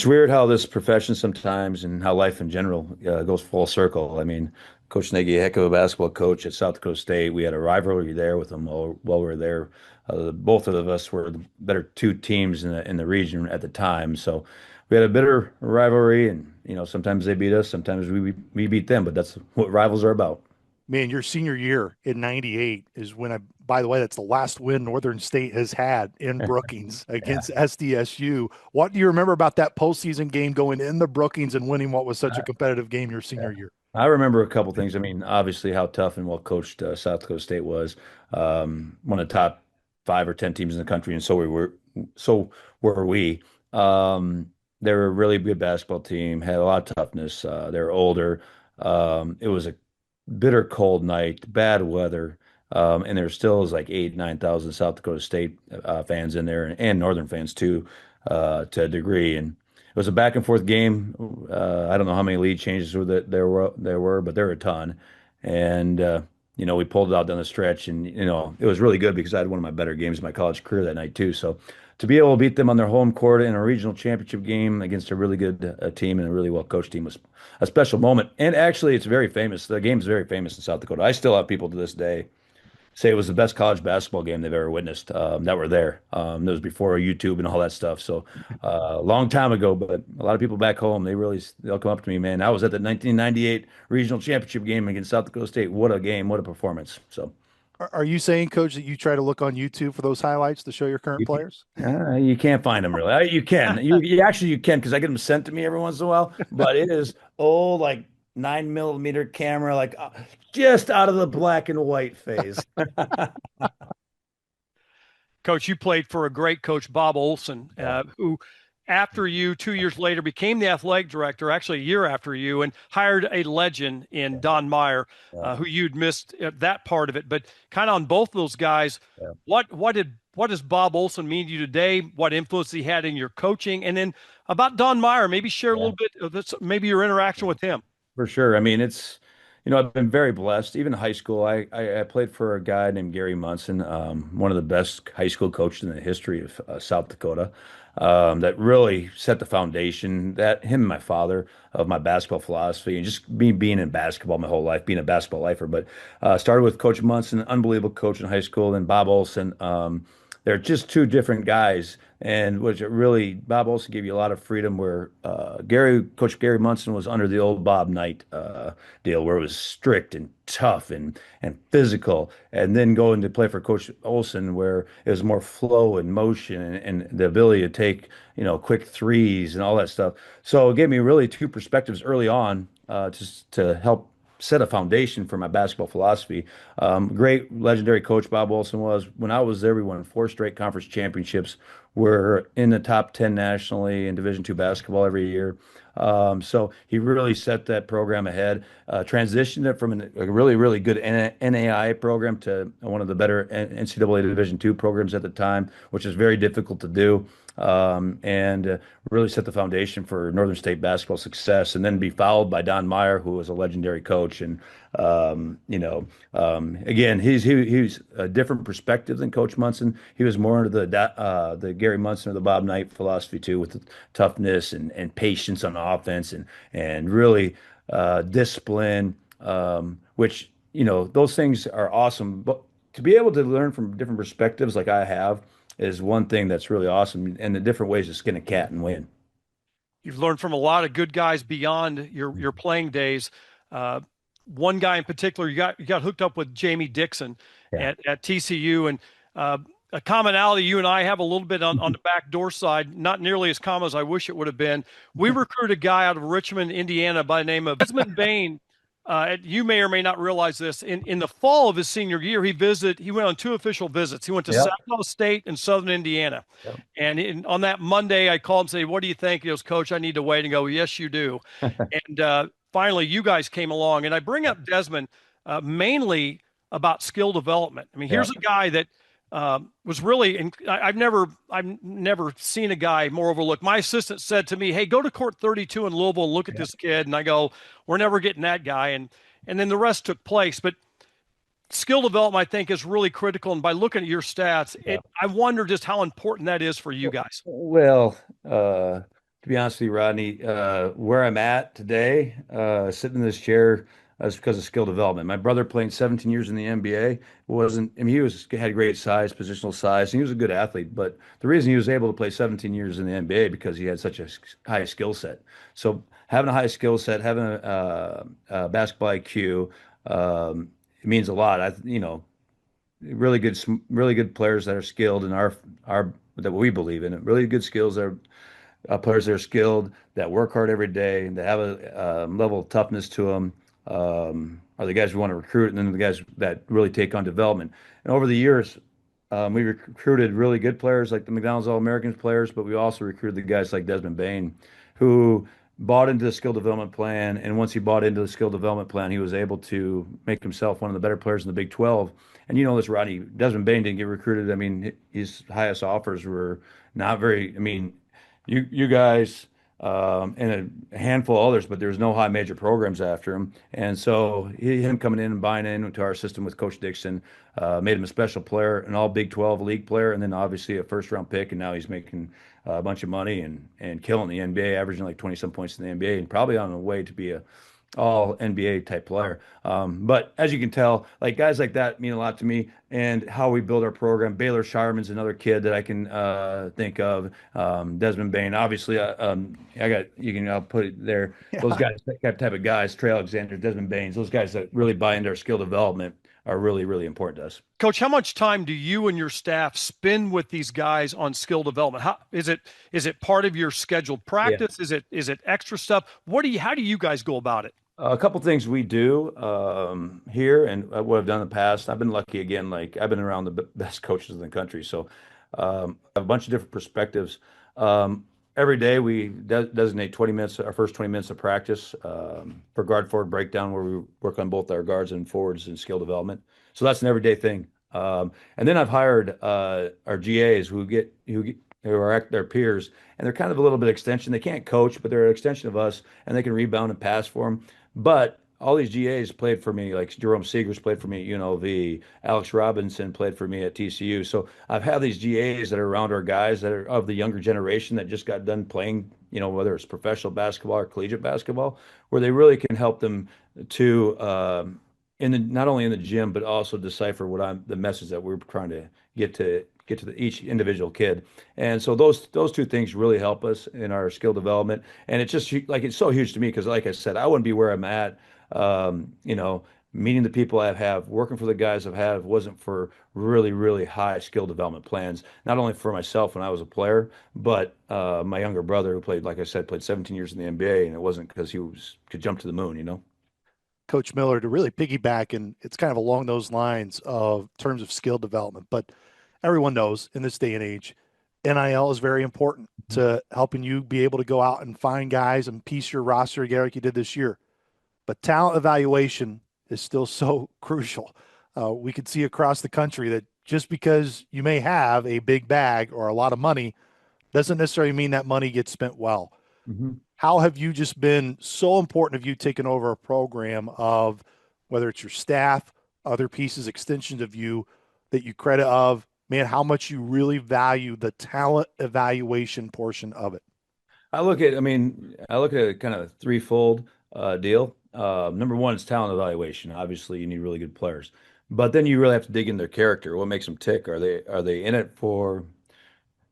Speaker 4: weird how this profession sometimes and how life in general goes full circle. I mean, Coach Nagy, a heck of a basketball coach at South Dakota State. We had a rivalry there with him while we were there. Both of us were the better two teams in the region at the time. So we had a bitter rivalry, and sometimes they beat us, sometimes we beat them, but that's what rivals are about.
Speaker 2: Man, your senior year in '98 is when by the way, that's the last win Northern State has had in Brookings against SDSU. What do you remember about that postseason game going into Brookings and winning what was such a competitive game your senior year?
Speaker 4: I remember a couple things. I mean, obviously how tough and well coached South Dakota State was. One of the top 5 or 10 teams in the country, and so were we. They were a really good basketball team, had a lot of toughness. They were older. It was a bitter cold night, bad weather, and there still was like 9,000 South Dakota State fans in there, and Northern fans too, to a degree. And it was a back and forth game. I don't know how many lead changes there were, but there were a ton. And we pulled it out down the stretch, and it was really good because I had one of my better games of my college career that night too. So to be able to beat them on their home court in a regional championship game against a really good team and a really well-coached team was a special moment. And actually, it's very famous. The game's very famous in South Dakota. I still have people to this day say it was the best college basketball game they've ever witnessed, that were there. That was before YouTube and all that stuff. So a long time ago, but a lot of people back home, they'll come up to me, man. I was at the 1998 regional championship game against South Dakota State. What a game, what a performance. So
Speaker 2: Are you saying, Coach, that you try to look on YouTube for those highlights to show your current
Speaker 4: you can,
Speaker 2: players?
Speaker 4: you can't find them really. You can. You actually you can because I get them sent to me every once in a while. But it is old like 9 millimeter camera, like just out of the black and white phase.
Speaker 3: Coach, you played for a great coach, Bob Olson, who, after you, 2 years later, became the athletic director, actually a year after you, and hired a legend in Don Meyer, who you'd missed that part of it. But kind of on both of those guys,
Speaker 4: Yeah.
Speaker 3: what does Bob Olson mean to you today? What influence he had in your coaching? And then about Don Meyer, maybe share a little bit of this, maybe your interaction with him.
Speaker 4: For sure. I mean, I've been very blessed. Even in high school, I played for a guy named Gary Munson, one of the best high school coaches in the history of South Dakota, that really set the foundation, that him and my father, of my basketball philosophy and just me being in basketball my whole life, being a basketball lifer. But started with Coach Munson, unbelievable coach in high school, and Bob Olson. They're just two different guys, and which it really Bob Olson gave you a lot of freedom. Where Coach Gary Munson was under the old Bob Knight deal, where it was strict and tough and physical, and then going to play for Coach Olson, where it was more flow and motion and the ability to take quick threes and all that stuff. So it gave me really two perspectives early on, just to help set a foundation for my basketball philosophy. Great legendary coach Bob Wilson was. When I was there, we won 4 straight conference championships. We're in the top 10 nationally in Division II basketball every year. So he really set that program ahead, transitioned it from a really, really good NAI program to one of the better NCAA Division II programs at the time, which is very difficult to do. And really set the foundation for Northern State basketball success, and then be followed by Don Meyer, who was a legendary coach. And again, he's a different perspective than Coach Munson. He was more into the Gary Munson or the Bob Knight philosophy too, with the toughness and patience on offense and really discipline, which those things are awesome. But to be able to learn from different perspectives, like I have, is one thing that's really awesome, and the different ways to skin a cat and win.
Speaker 3: You've learned from a lot of good guys beyond your playing days. One guy in particular, you got hooked up with Jamie Dixon at TCU, and a commonality you and I have a little bit on the back door side, not nearly as common as I wish it would have been. We recruited a guy out of Richmond, Indiana, by the name of Desmond Bain. You may or may not realize this. In the fall of his senior year, he went on 2 official visits. He went to South Dakota State and Southern Indiana. Yep. And on that Monday, I called him and say, "What do you think?" He goes, "Coach, I need to wait." And go, "Yes, you do." And finally, you guys came along. And I bring up Desmond mainly about skill development. I mean, here's a guy that was really, and I've never seen a guy more overlooked. My assistant said to me, "Hey, go to court 32 in Louisville and look at this kid." And I go, "We're never getting that guy." And then the rest took place. But skill development, I think, is really critical. And by looking at your stats, I wonder just how important that is for you guys.
Speaker 4: Well, to be honest with you, Rodney, where I'm at today, sitting in this chair, is because of skill development. My brother playing 17 years in the NBA had great size, positional size, and he was a good athlete. But the reason he was able to play 17 years in the NBA because he had such a high skill set. So having a high skill set, having a basketball IQ, it means a lot. Really good players that are skilled in our that we believe in. Really good skills that are players that are skilled, that work hard every day, that have a level of toughness to them. Are the guys we want to recruit, and then the guys that really take on development. And over the years, we recruited really good players like the McDonald's All-Americans players, but we also recruited the guys like Desmond Bain, who bought into the skill development plan. And once he bought into the skill development plan, he was able to make himself one of the better players in the Big 12. And this, Rodney, Desmond Bain didn't get recruited. I mean, his highest offers were not very, I mean, you guys, and a handful of others, but there's no high major programs after him. And so him coming in and buying into our system with Coach Dixon made him a special player, an all Big 12 league player, and then obviously a first-round pick. And now he's making a bunch of money and killing the NBA, averaging like 20-some points in the NBA, and probably on the way to be all NBA type player. But as you can tell, like guys like that mean a lot to me, and how we build our program. Baylor Sharman's another kid that I can think of. Desmond Bain, obviously. I got you can I'll put it there. Those
Speaker 2: Yeah.
Speaker 4: guys, that type of guys, Trey Alexander, Desmond Baines, those guys that really buy into our skill development are really, really important to us.
Speaker 3: Coach, how much time do you and your staff spend with these guys on skill development? How is it part of your scheduled
Speaker 4: Yeah.
Speaker 3: practice? Is it extra stuff? How do you guys go about it?
Speaker 4: A couple things we do here, and what I've done in the past. I've been lucky again. Like I've been around the best coaches in the country, so I have a bunch of different perspectives. Every day we designate 20 minutes, our first 20 minutes of practice for guard forward breakdown, where we work on both our guards and forwards and skill development. So that's an everyday thing. And then I've hired our GAs who are their peers, and they're kind of a little bit extension. They can't coach, but they're an extension of us, and they can rebound and pass for them. But all these GAs played for me, like Jerome Seegers played for me at UNLV, Alex Robinson played for me at TCU. So I've had these GAs that are around our guys that are of the younger generation that just got done playing, whether it's professional basketball or collegiate basketball, where they really can help them to not only in the gym but also decipher the message that we're trying to get to each individual kid. And so those two things really help us in our skill development. And it's just like it's so huge to me because, like I said, I wouldn't be where I'm at. Meeting the people I have, working for the guys I've had, if it wasn't for really, really high skill development plans, not only for myself when I was a player, but my younger brother who played, like I said, played 17 years in the NBA, and it wasn't because could jump to the moon.
Speaker 2: Coach Miller, to really piggyback, and it's kind of along those lines of terms of skill development. But everyone knows in this day and age, NIL is very important to helping you be able to go out and find guys and piece your roster together like you did this year. But talent evaluation is still so crucial. We could see across the country that just because you may have a big bag or a lot of money doesn't necessarily mean that money gets spent well.
Speaker 4: Mhm.
Speaker 2: How have you just been so important of you taking over a program of whether it's your staff, other pieces, extensions of you that you credit of, man, how much you really value the talent evaluation portion of it?
Speaker 4: I look at it kind of a threefold deal. Number one is talent evaluation. Obviously, you need really good players, but then you really have to dig in their character. What makes them tick? Are they in it for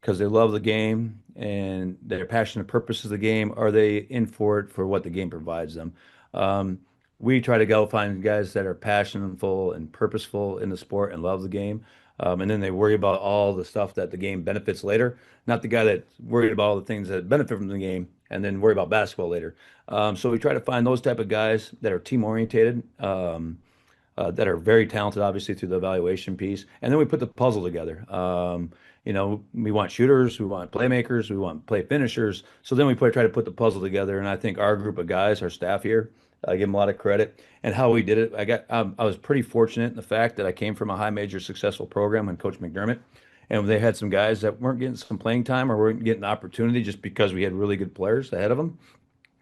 Speaker 4: because they love the game and their passionate purpose of the game? Are they in for it for what the game provides them? Um, we try to go find guys that are passionate and purposeful in the sport and love the game. And then they worry about all the stuff that the game benefits later, not the guy that's worried about all the things that benefit from the game and then worry about basketball later. So we try to find those type of guys that are team orientated. That are very talented, obviously, through the evaluation piece. And then we put the puzzle together. We want shooters, we want playmakers, we want play finishers. So then try to put the puzzle together. And I think our group of guys, our staff here, I give them a lot of credit. And how we did it, I was pretty fortunate in the fact that I came from a high major successful program and Coach McDermott. And they had some guys that weren't getting some playing time or weren't getting the opportunity just because we had really good players ahead of them,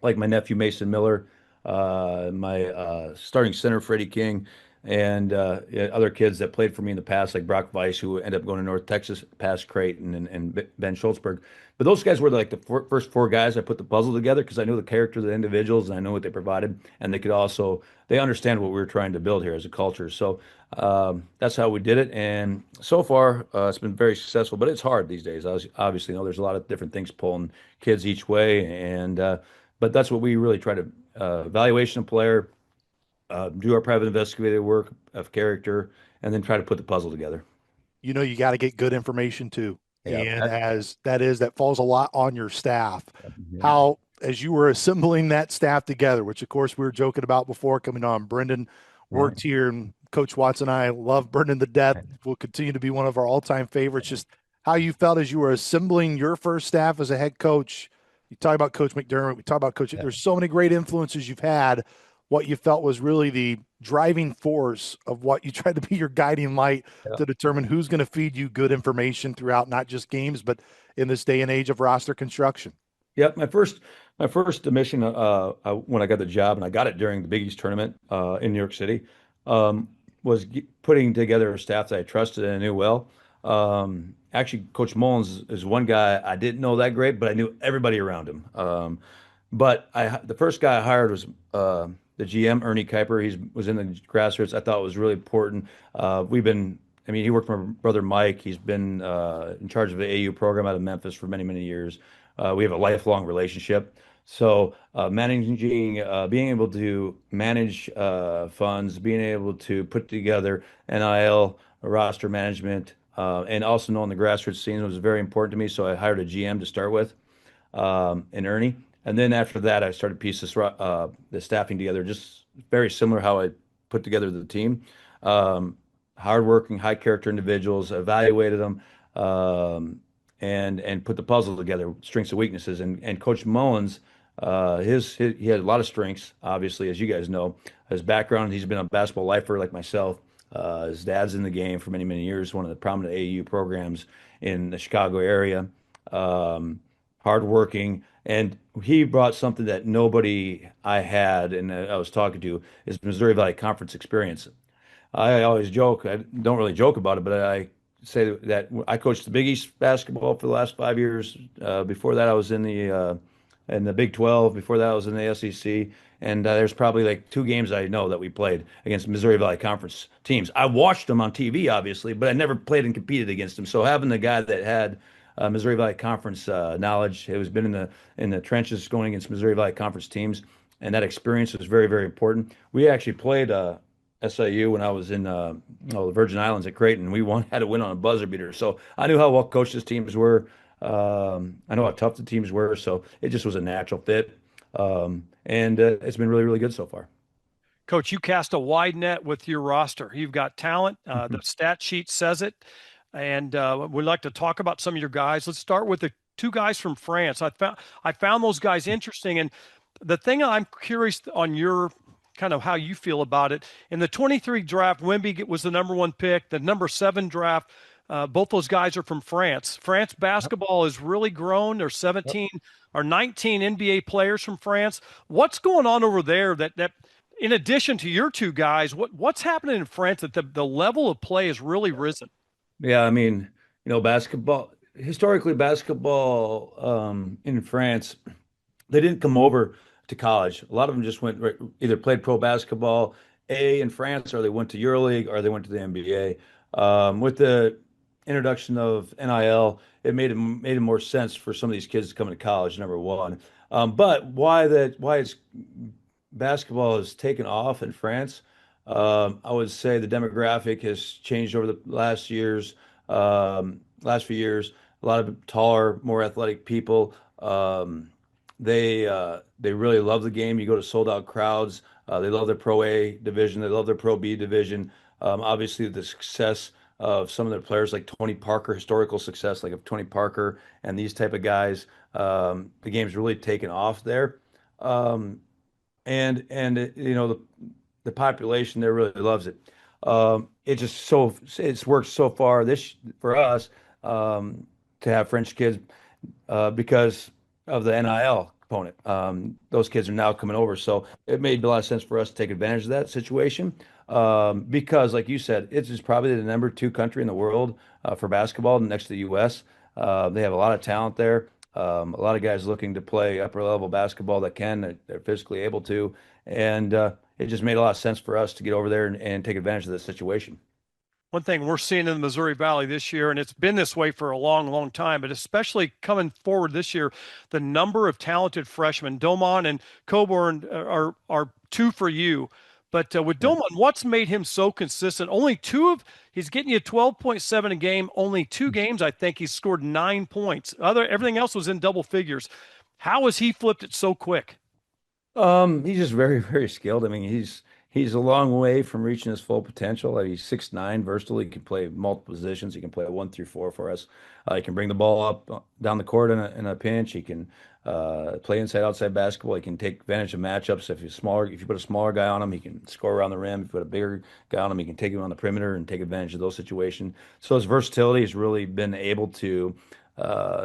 Speaker 4: like my nephew Mason Miller, my starting center Freddie King, and yeah, other kids that played for me in the past, like Brock Weiss, who ended up going to North Texas past Creighton, and Ben Schultzberg. But those guys were like the first four guys I put the puzzle together because I knew the character of the individuals and I know what they provided, and they understand what we were trying to build here as a culture. So that's how we did it, and so far it's been very successful. But it's hard these days. Obviously, there's a lot of different things pulling kids each way, and but that's what we really try to evaluation of player, do our private investigative work of character, and then try to put the puzzle together.
Speaker 2: You got to get good information too.
Speaker 4: Yeah.
Speaker 2: And as that falls a lot on your staff.
Speaker 4: Yeah.
Speaker 2: How, as you were assembling that staff together, which of course we were joking about before coming on, Brendan worked here, and Coach Watson and I love Brendan to death. Will continue to be one of our all-time favorites. Just how you felt as you were assembling your first staff as a head coach. You talk about Coach McDermott. We talk about Coach.
Speaker 4: Yeah.
Speaker 2: There's so many great influences you've had. What you felt was really the driving force of what you tried to be your guiding light
Speaker 4: Yeah.
Speaker 2: to determine who's going to feed you good information throughout not just games, but in this day and age of roster construction.
Speaker 4: Yep. My first mission when I got the job, and I got it during the Big East tournament in New York City, was putting together a staff that I trusted and knew well. Actually, Coach Mullins is one guy I didn't know that great, but I knew everybody around him. But the first guy I hired was the GM, Ernie Kuiper, he was in the grassroots. I thought it was really important. I mean, he worked for my brother Mike. He's been in charge of the AU program out of Memphis for many, many years. We have a lifelong relationship. So managing, being able to manage funds, being able to put together NIL roster management, and also knowing the grassroots scene was very important to me. So I hired a GM to start with, in Ernie. And then after that, I started piecing the staffing together, just very similar how I put together the team. Um, Hardworking, high character individuals, evaluated them, and put the puzzle together, strengths and weaknesses. And Coach Mullins, he had a lot of strengths, obviously, as you guys know. His background, he's been a basketball lifer like myself. His dad's in the game for many, many years, one of the prominent AAU programs in the Chicago area. Um, Hardworking, and he brought something that nobody I had and I was talking to is Missouri Valley Conference experience. I always joke, I don't really joke about it, but I say that I coached the Big East basketball for the last 5 years. Before that, I was in the Big 12. Before that, I was in the SEC. And there's probably like 2 games I know that we played against Missouri Valley Conference teams. I watched them on TV, obviously, but I never played and competed against them. So having the guy that had Missouri Valley Conference knowledge, who's been in the trenches going against Missouri Valley Conference teams, and that experience was very, very important. We actually played SIU when I was in the Virgin Islands at Creighton. We had to win on a buzzer beater. So I knew how well coached his teams were. I know how tough the teams were. So it just was a natural fit. And it's been really, really good so far.
Speaker 3: Coach, you cast a wide net with your roster. You've got talent. The stat sheet says it. And we'd like to talk about some of your guys. Let's start with the 2 guys from France. I found those guys interesting. And the thing I'm curious on your kind of how you feel about it. In the 23 draft, Wemby was the #1 pick. The #7 draft, both those guys are from France. France basketball has really grown. There's 17 or 19 NBA players from France. What's going on over there that in addition to your 2 guys, what's happening in France that the level of play has really risen?
Speaker 4: Yeah, I mean, historically, basketball in France, they didn't come over to college. A lot of them just went either played pro basketball in France, or they went to EuroLeague, or they went to the NBA. With the introduction of NIL, it made it more sense for some of these kids to come to college. Number one, but why it's basketball has taken off in France. I would say the demographic has changed over the last few years. A lot of taller, more athletic people. They really love the game. You go to sold out crowds. They love their Pro A division. They love their Pro B division. Obviously, the success of some of their players like Tony Parker, historical success like of Tony Parker and these type of guys. The game's really taken off there. And the population there really loves it. It's worked so far this for us to have French kids because of the NIL component. Those kids are now coming over, so it made a lot of sense for us to take advantage of that situation. Because, like you said, it's just probably the #2 country in the world for basketball, next to the U.S. They have a lot of talent there. A lot of guys looking to play upper level basketball they're physically able to, and it just made a lot of sense for us to get over there and take advantage of this situation.
Speaker 3: One thing we're seeing in the Missouri Valley this year, and it's been this way for a long, long time, but especially coming forward this year, the number of talented freshmen, Doman and Coburn are 2 for you. But with Doman, what's made him so consistent? He's getting you 12.7 a game. Only 2 games, I think, he's scored 9 points. Everything else was in double figures. How has he flipped it so quick?
Speaker 4: He's just very, very skilled. I mean, he's a long way from reaching his full potential. Like, he's 6'9", versatile. He can play multiple positions. He can play 1 through 4 for us. He can bring the ball up down the court in a pinch. He can play inside outside basketball. He can take advantage of matchups. If you put a smaller guy on him, he can score around the rim. If you put a bigger guy on him, he can take him on the perimeter and take advantage of those situations. So his versatility has really been able to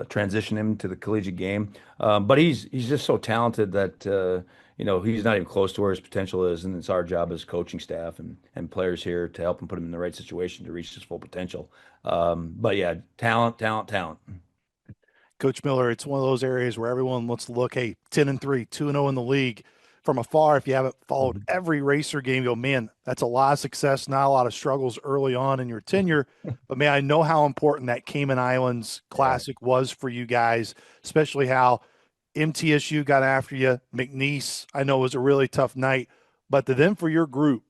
Speaker 4: transition him to the collegiate game. But he's just so talented that he's not even close to where his potential is, and it's our job as coaching staff and players here to help him put him in the right situation to reach his full potential. But yeah, talent.
Speaker 2: Coach Miller, it's one of those areas where everyone wants to look, hey, 10-3, 2-0 in the league. from afar, if you haven't followed
Speaker 4: Mhm.
Speaker 2: every Racer game, you go, man, that's a lot of success, not a lot of struggles early on in your tenure. But man, I know how important that Cayman Islands
Speaker 4: Yeah.
Speaker 2: Classic was for you guys, especially how MTSU got after you. McNeese, I know, was a really tough night. But to then for your group,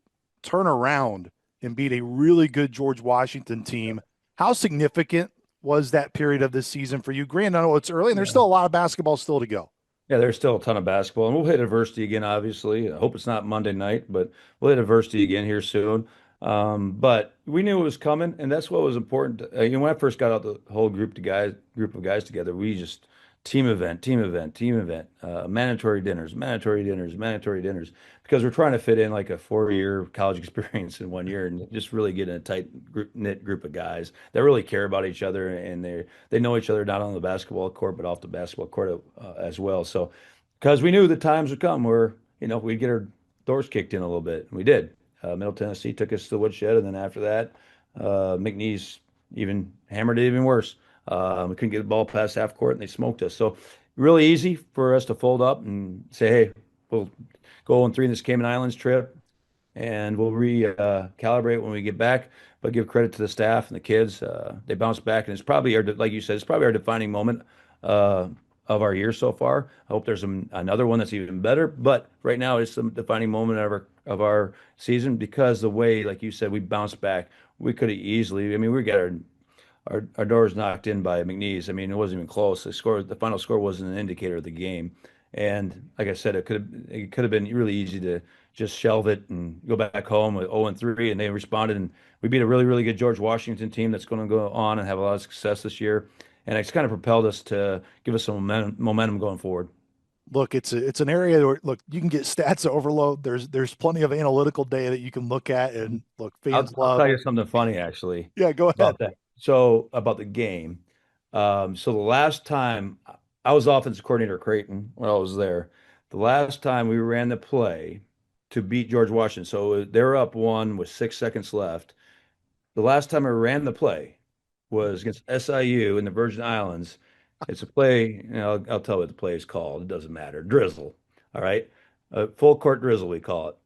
Speaker 2: turn around and beat a really good George Washington team. How significant was that period of this season for you? Granted, I know it's early and there's
Speaker 4: Yeah.
Speaker 2: still a lot of basketball still to go.
Speaker 4: Yeah, there's still a ton of basketball, and we'll hit adversity again, obviously. I hope it's not Monday night, but we'll hit adversity again here soon. But we knew it was coming, and that's what was important. When I first got out the whole group of guys together, we just team event, team event, team event, mandatory dinners, mandatory dinners, mandatory dinners, because we're trying to fit in like a 4-year college experience in 1 year, and just really get in a tight knit group of guys that really care about each other, and they know each other not on the basketball court but off the basketball court as well. So, because we knew the times would come where we'd get our doors kicked in a little bit, and we did. Middle Tennessee took us to the woodshed, and then after that, McNeese even hammered it even worse. We couldn't get the ball past half court, and they smoked us. So, really easy for us to fold up and say, "Hey, we'll go 0-3 in this Cayman Islands trip, and we'll recalibrate when we get back." But give credit to the staff and the kids. They bounced back, and it's probably like you said, it's probably our defining moment uh, of our year so far. I hope there's another one that's even better. But right now, it's the defining moment of our season because the way, like you said, we bounced back. We could have easily. I mean, we got our doors knocked in by McNeese. I mean, it wasn't even close. The final score wasn't an indicator of the game. And like I said, it could have been really easy to just shelve it and go back home with 0-3, and they responded, and we beat a really, really good George Washington team that's going to go on and have a lot of success this year. And it's kind of propelled us to give us some momentum going forward.
Speaker 2: Look, it's an area where look you can get stats overload. There's plenty of analytical data that you can look at, and look, fans
Speaker 4: I'll
Speaker 2: love.
Speaker 4: tell you something funny actually
Speaker 2: Yeah, go ahead.
Speaker 4: about that. So about the game. So the last time I was offensive coordinator at Creighton when I was there, the last time we ran the play to beat George Washington. So they were up one with 6 seconds left. The last time I ran the play was against SIU in the Virgin Islands. It's a play, I'll tell you what the play is called. It doesn't matter. Drizzle. All right. Full court drizzle, we call it.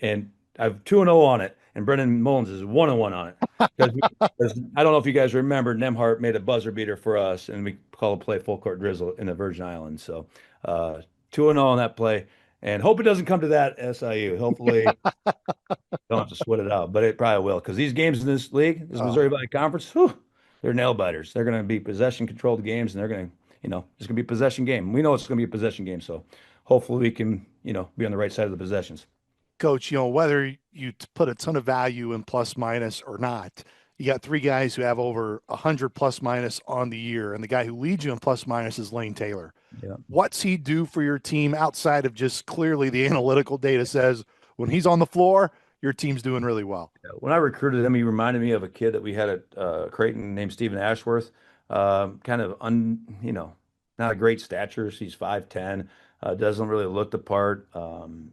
Speaker 4: And I've 2-0 on it, and Brendan Mullins is 1-1 on it. Because I don't know if you guys remember, Nemhart made a buzzer beater for us, and we call the play full court drizzle in the Virgin Islands. So 2-0 on that play. And hope it doesn't come to that SIU. Hopefully, don't have to sweat it out, but it probably will because these games in this league, this
Speaker 2: Oh,
Speaker 4: Missouri Valley Conference, whew, they're nail biters. They're going to be possession controlled games, and they're going to, it's going to be a possession game. We know it's going to be a possession game, so hopefully we can, be on the right side of the possessions.
Speaker 2: Coach, whether you put a ton of value in plus minus or not, you got three guys who have over 100 plus minus on the year, and the guy who leads you in plus minus is Lane Taylor.
Speaker 4: Yeah.
Speaker 2: What's he do for your team outside of just clearly the analytical data says when he's on the floor, your team's doing really well?
Speaker 4: When I recruited him, he reminded me of a kid that we had at Creighton named Stephen Ashworth. Kind of not a great stature. He's 5'10", doesn't really look the part.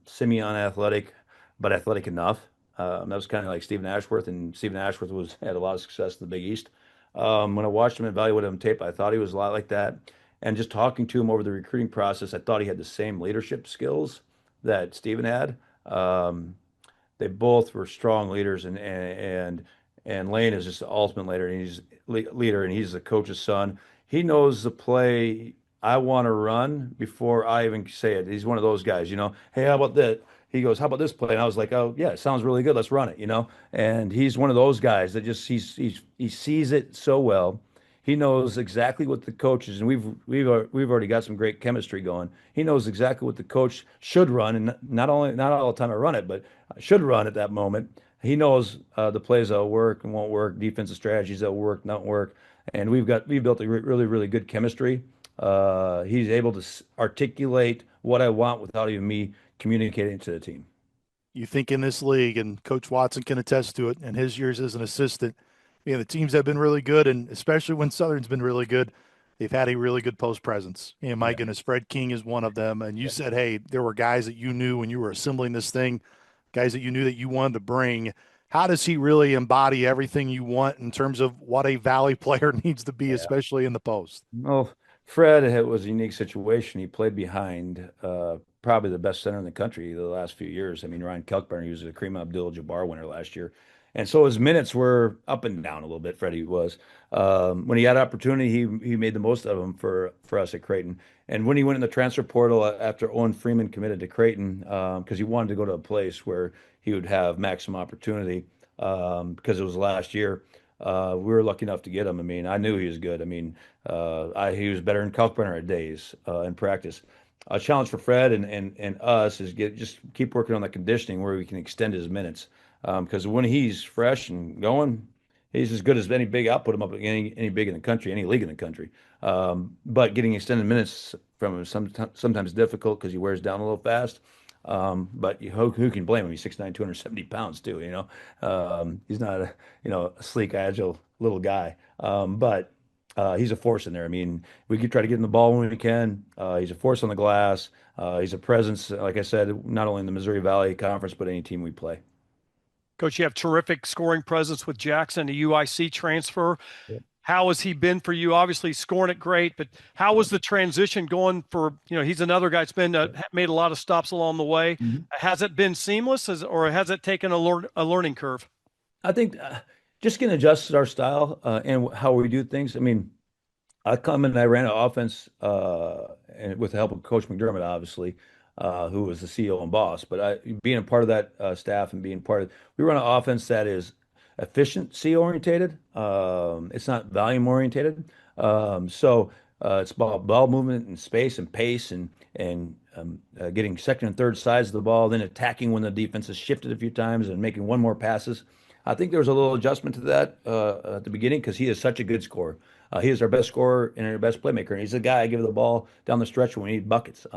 Speaker 4: Semi-unathletic, but athletic enough. That was kind of like Stephen Ashworth, and Stephen Ashworth had a lot of success in the Big East. When I watched him, evaluated him tape, I thought he was a lot like that. And just talking to him over the recruiting process, I thought he had the same leadership skills that Stephen had. They both were strong leaders, and Lane is just the ultimate leader, and he's the coach's son. He knows the play I want to run before I even say it. He's one of those guys, Hey, how about that? He goes, how about this play? And I was like, oh yeah, it sounds really good. Let's run it. And he's one of those guys that just he sees it so well. He knows exactly what the coaches, and we've already got some great chemistry going. He knows exactly what the coach should run, and not all the time I run it, but I should run at that moment. He knows the plays that'll work and won't work, defensive strategies that'll work, not work, and we've built a really really good chemistry. He's able to articulate what I want without even me communicating to the team.
Speaker 2: You think in this league, and Coach Watson can attest to it, and his years as an assistant, the teams have been really good, and especially when Southern's been really good, they've had a really good post presence. My
Speaker 4: Yeah.
Speaker 2: goodness, Fred King is one of them. And you
Speaker 4: Yeah.
Speaker 2: said, hey, there were guys that you knew when you were assembling this thing, guys that you knew that you wanted to bring. How does he really embody everything you want in terms of what a Valley player needs to be,
Speaker 4: Yeah.
Speaker 2: especially in the post?
Speaker 4: Well, Fred, it was a unique situation. He played behind probably the best center in the country the last few years. I mean, Ryan Kelkbrenner, he was a Kareem Abdul-Jabbar winner last year. And so his minutes were up and down a little bit, Freddie was. When he had opportunity, he made the most of them for us at Creighton. And when he went in the transfer portal after Owen Freeman committed to Creighton, because he wanted to go to a place where he would have maximum opportunity, because it was last year, we were lucky enough to get him. I mean, I knew he was good. I mean, he was better than Kalkbrenner at days in practice. A challenge for Fred and us is just keep working on the conditioning where we can extend his minutes. Because when he's fresh and going, he's as good as any big. I'll put him up at any big in the country, any league in the country. But getting extended minutes from him sometimes difficult because he wears down a little fast. But who can blame him? He's 6'9", 270 pounds too. He's not a sleek, agile little guy. But he's a force in there. I mean, we could try to get him the ball when we can. He's a force on the glass. He's a presence, like I said, not only in the Missouri Valley Conference, but any team we play.
Speaker 3: Coach, you have terrific scoring presence with Jackson, the UIC transfer.
Speaker 4: Yeah.
Speaker 3: How has he been for you? Obviously scoring it great, but how was the transition going for, he's another guy that's been made a lot of stops along the way.
Speaker 4: Mm-hmm.
Speaker 3: Has it been seamless or has it taken a learning curve?
Speaker 4: I think just getting adjusted to our style and how we do things. I mean, I come in and I ran an offense and with the help of Coach McDermott, obviously, who was the CEO and boss. But being a part of that staff and being part of, we run an offense that is efficiency orientated. It's not volume orientated. So it's about ball movement and space and pace and getting second and third sides of the ball, then attacking when the defense has shifted a few times and making one more passes. I think there was a little adjustment to that at the beginning because he is such a good scorer. He is our best scorer and our best playmaker. And he's the guy I give the ball down the stretch when we need buckets.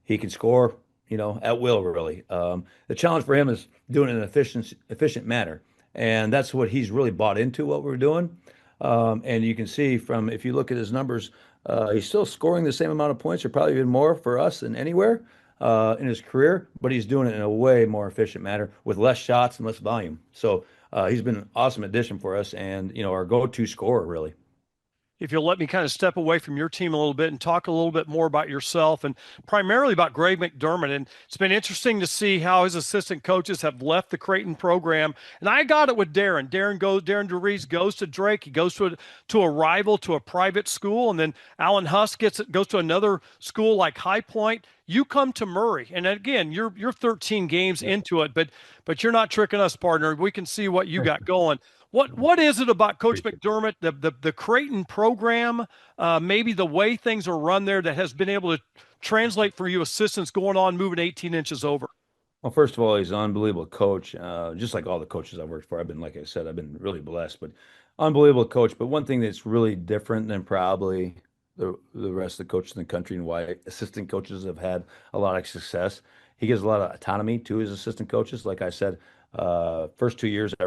Speaker 4: He can score, at will, really. The challenge for him is doing it in an efficient manner. And that's what he's really bought into, what we're doing. And you can see if you look at his numbers, he's still scoring the same amount of points or probably even more for us than anywhere in his career, but he's doing it in a way more efficient manner with less shots and less volume. So he's been an awesome addition for us and, our go-to scorer, really.
Speaker 3: If you'll let me kind of step away from your team a little bit and talk a little bit more about yourself and primarily about Greg McDermott. And it's been interesting to see how his assistant coaches have left the Creighton program. And I got it with Darren. Darren DeReese goes to Drake. He goes to a rival, to a private school. And then Alan Huss goes to another school like High Point. You come to Murray. And again, you're 13 games into it, but you're not tricking us, partner. We can see what you got going. What is it about Coach McDermott, the Creighton program, maybe the way things are run there that has been able to translate for you assistants going on, moving 18 inches over?
Speaker 4: Well, first of all, he's an unbelievable coach, just like all the coaches I've worked for. Like I said, I've been really blessed, but unbelievable coach. But one thing that's really different than probably the rest of the coaches in the country and why assistant coaches have had a lot of success, he gives a lot of autonomy to his assistant coaches. Like I said, first 2 years, I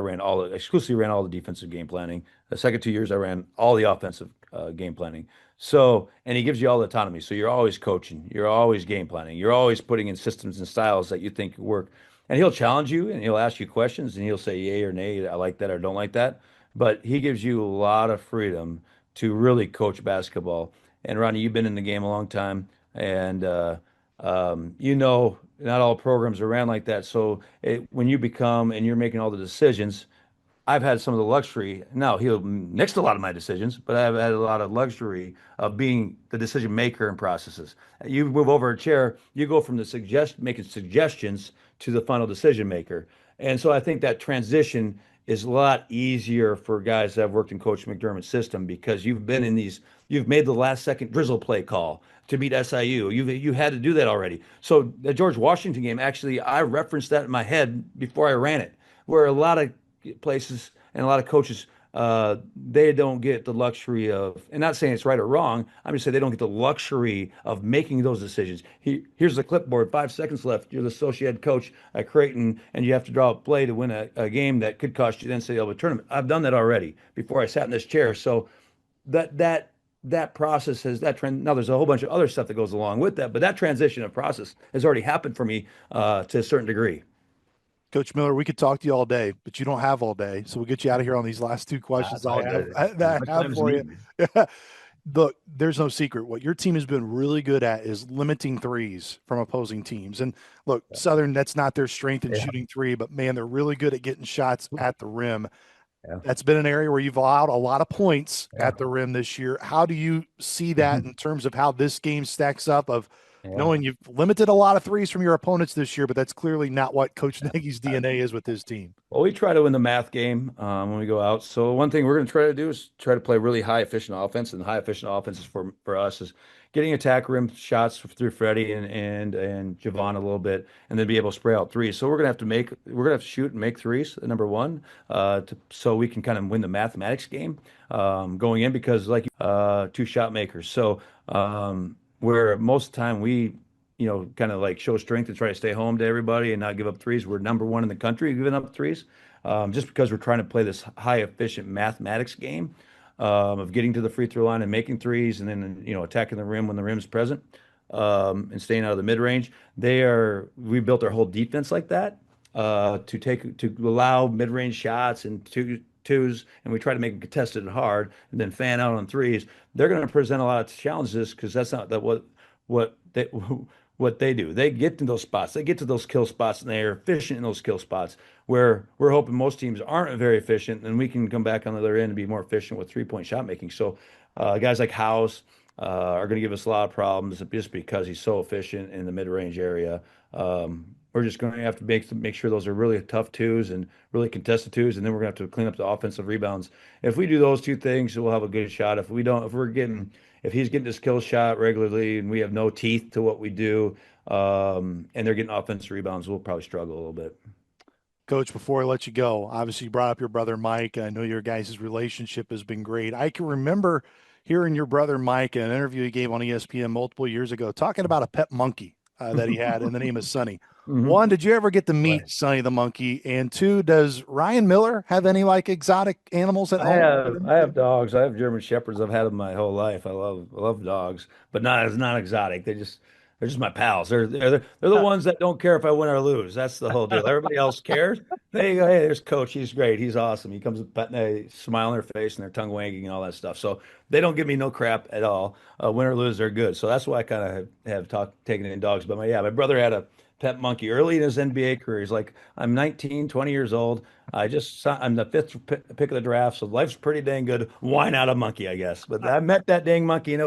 Speaker 4: exclusively ran all the defensive game planning. The second 2 years, I ran all the offensive game planning. So, and he gives you all the autonomy. So you're always coaching, you're always game planning, you're always putting in systems and styles that you think work. And he'll challenge you and he'll ask you questions and he'll say yay or nay, I like that or don't like that. But he gives you a lot of freedom to really coach basketball. And Ronnie, you've been in the game a long time, and not all programs are ran like that. So when you become and you're making all the decisions, I've had some of the luxury. Now he'll nix a lot of my decisions, but I've had a lot of luxury of being the decision maker in processes. You move over a chair, you go from making suggestions to the final decision maker. And so I think that transition is a lot easier for guys that have worked in Coach McDermott's system because you've made the last second drizzle play call to beat SIU. You had to do that already. So the George Washington game, actually, I referenced that in my head before I ran it, where a lot of places and a lot of coaches, they don't get the luxury of, and not saying it's right or wrong, I'm just saying they don't get the luxury of making those decisions. Here's the clipboard, 5 seconds left. You're the associate coach at Creighton, and you have to draw a play to win a game that could cost you the NCAA tournament. I've done that already before I sat in this chair. So that process has that trend. Now there's a whole bunch of other stuff that goes along with that, but that transition of process has already happened for me to a certain degree.
Speaker 2: Coach Miller, we could talk to you all day, but you don't have all day. So we'll get you out of here on these last two questions I have for you. Look, there's no secret. What your team has been really good at is limiting threes from opposing teams. And look, Southern, that's not their strength in
Speaker 4: Yeah.
Speaker 2: shooting three, but man, they're really good at getting shots at the rim.
Speaker 4: Yeah.
Speaker 2: That's been an area where you've allowed a lot of points
Speaker 4: Yeah.
Speaker 2: at the rim this year. How do you see that in terms of how this game stacks up of
Speaker 4: Yeah.
Speaker 2: knowing you've limited a lot of threes from your opponents this year, but that's clearly not what Coach Nagy's DNA is with his team.
Speaker 4: Well, we try to win the math game when we go out. So one thing we're going to try to do is try to play really high efficient offense, and high efficient offense is for us is getting attack rim shots through Freddie and Javon a little bit, and then be able to spray out threes. So we're gonna have to shoot and make threes. Number one, so we can kind of win the mathematics game going in because like two shot makers. So where most of the time we kind of like show strength and try to stay home to everybody and not give up threes. We're number one in the country giving up threes, just because we're trying to play this high efficient mathematics game of getting to the free throw line and making threes, and then attacking the rim when the rim is present, and staying out of the mid range. We built our whole defense like that to allow mid range shots and twos, and we try to make them contested and hard, and then fan out on threes. They're going to present a lot of challenges because that's not that what they what they do. They get to those spots. They get to those kill spots, and they are efficient in those kill spots. Where we're hoping most teams aren't very efficient, and we can come back on the other end and be more efficient with 3-point shot making. So guys like House are going to give us a lot of problems just because he's so efficient in the mid-range area. We're just going to have to make sure those are really tough twos and really contested twos, and then we're going to have to clean up the offensive rebounds. If we do those two things, we'll have a good shot. If we don't, if he's getting his kill shot regularly and we have no teeth to what we do, and they're getting offensive rebounds, we'll probably struggle a little bit.
Speaker 2: Coach, before I let you go, obviously you brought up your brother Mike. I know your guys' relationship has been great. I can remember hearing your brother Mike in an interview he gave on ESPN multiple years ago talking about a pet monkey that he had, and the name is Sonny. One, did you ever get to meet Sonny the monkey? And two, does Ryan Miller have any like exotic animals at home?
Speaker 4: I have dogs. I have German Shepherds. I've had them my whole life. I love dogs, but not exotic. They're just my pals. They're the ones that don't care if I win or lose. That's the whole deal. Everybody else cares. They go, hey, there's Coach. He's great. He's awesome. He comes with a smile on their face and their tongue wagging and all that stuff. So they don't give me no crap at all. Win or lose, they're good. So that's why I kind of have taken in dogs. But my brother had a pet monkey early in his NBA career. He's like, I'm 19, 20 years old. I'm the fifth pick of the draft, so life's pretty dang good. Why not a monkey, I guess? But I met that dang monkey, and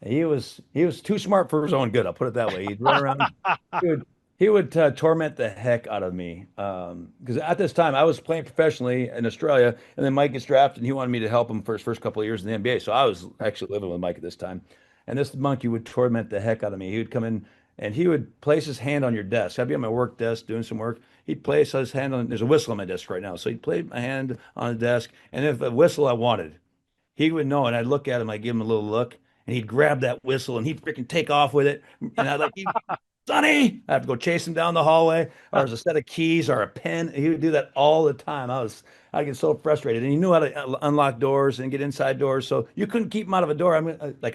Speaker 4: he was too smart for his own good. I'll put it that way. He'd run around. He would torment the heck out of me. Because at this time I was playing professionally in Australia, and then Mike gets drafted, and he wanted me to help him for his first couple of years in the NBA. So I was actually living with Mike at this time, and this monkey would torment the heck out of me. He would come in and he would place his hand on your desk. I'd be on my work desk doing some work. He'd place his hand on. There's a whistle on my desk right now, so he'd place my hand on the desk, and if a whistle I wanted, he would know, and I'd look at him. I'd give him a little look, and he'd grab that whistle and he'd freaking take off with it. And I'd like, Sonny, I have to go chase him down the hallway, or there's a set of keys or a pen. He would do that all the time. I get so frustrated, and he knew how to unlock doors and get inside doors, so you couldn't keep him out of a door. I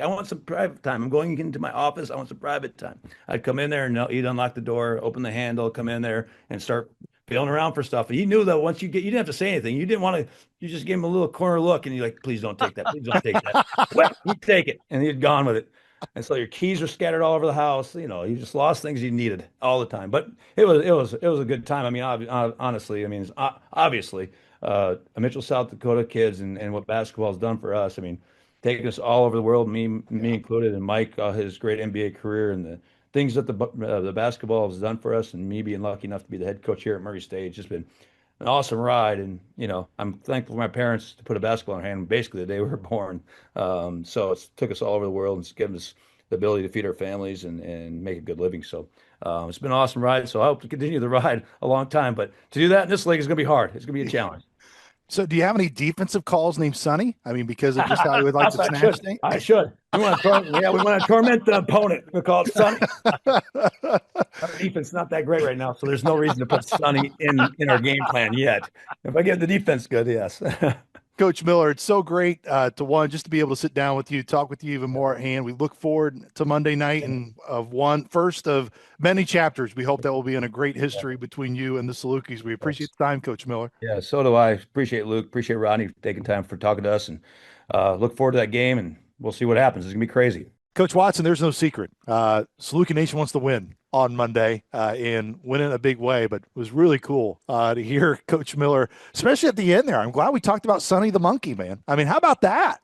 Speaker 4: want some private time. I'm going into my office. I want some private time. I'd come in there, and he'd unlock the door, open the handle, come in there, and start feeling around for stuff. And he knew that once you didn't have to say anything. You didn't want to. You just gave him a little corner look, and you're like, "Please don't take that. Please don't take that." Well, he'd take it, and he'd gone with it. And so your keys are scattered all over the house. You just lost things you needed all the time. But it was a good time. I mean, honestly, I mean, it's obviously Mitchell, South Dakota kids, and what basketball has done for us. I mean, taking us all over the world, me included, and Mike, his great NBA career, and the things that the basketball has done for us, and me being lucky enough to be the head coach here at Murray State. It's just been an awesome ride, and I'm thankful for my parents to put a basketball in our hand basically the day we were born. So it took us all over the world, and it's given us the ability to feed our families and make a good living. So it's been an awesome ride. So I hope to continue the ride a long time. But to do that in this league is going to be hard. It's going to be a challenge.
Speaker 2: So do you have any defensive calls named Sonny? I mean, because of just how he would like to snatch things?
Speaker 4: I should. We want to torment the opponent. We call it Sonny. Our defense is not that great right now, so there's no reason to put Sonny in our game plan yet. If I get the defense good, yes.
Speaker 2: Coach Miller, it's so great just to be able to sit down with you, talk with you even more at hand. We look forward to Monday night and first of many chapters. We hope that will be in a great history between you and the Salukis. We appreciate the time, Coach Miller.
Speaker 4: Yeah, so do I. Appreciate Luke. Appreciate Rodney taking time for talking to us, and look forward to that game. And we'll see what happens. It's gonna be crazy.
Speaker 2: Coach Watson, there's no secret. Saluki Nation wants to win on Monday and win in a big way, but it was really cool to hear Coach Miller, especially at the end there. I'm glad we talked about Sonny the Monkey, man. I mean, how about that?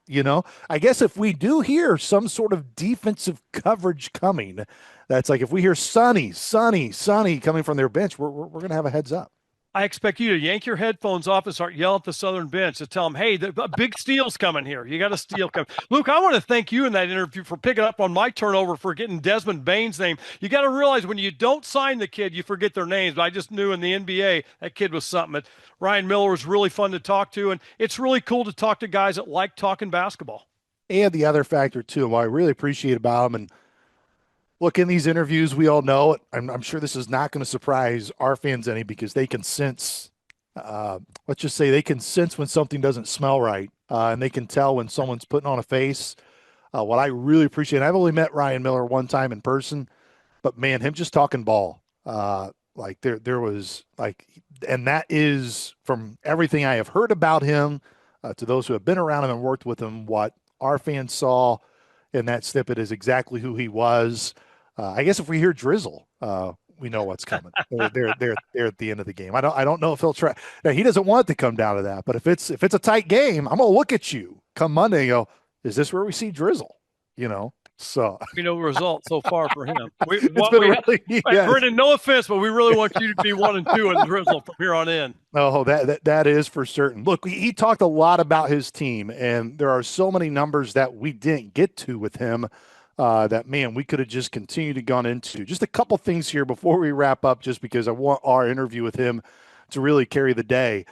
Speaker 2: I guess if we do hear some sort of defensive coverage coming, that's like if we hear Sonny coming from their bench, we're going to have a heads up.
Speaker 3: I expect you to yank your headphones off and start yelling at the Southern bench to tell them, hey, the big steal's coming here. You got a steal coming. Luke, I want to thank you in that interview for picking up on my turnover for getting Desmond Bain's name. You got to realize when you don't sign the kid, you forget their names. But I just knew in the NBA that kid was something. But Ryan Miller was really fun to talk to, and it's really cool to talk to guys that like talking basketball.
Speaker 2: And the other factor, too, what I really appreciate about him, and look, in these interviews, we all know it. I'm sure this is not going to surprise our fans any because they can sense, let's just say they can sense when something doesn't smell right, and they can tell when someone's putting on a face. What I really appreciate, I've only met Ryan Miller one time in person, but man, him just talking ball, like there was like, and that is from everything I have heard about him to those who have been around him and worked with him, what our fans saw in that snippet is exactly who he was. I guess if we hear drizzle, we know what's coming. They're at the end of the game. I don't know if he'll try. Now, he doesn't want it to come down to that, but if it's a tight game, I'm gonna look at you come Monday and go, is this where we see drizzle? So
Speaker 3: we know the result so far for him. Brendan, no offense, but we really want you to be 1-2 in drizzle from here on in.
Speaker 2: Oh, that is for certain. Look, he talked a lot about his team, and there are so many numbers that we didn't get to with him. That, man, we could have just continued to gone into. Just a couple things here before we wrap up, just because I want our interview with him to really carry the day.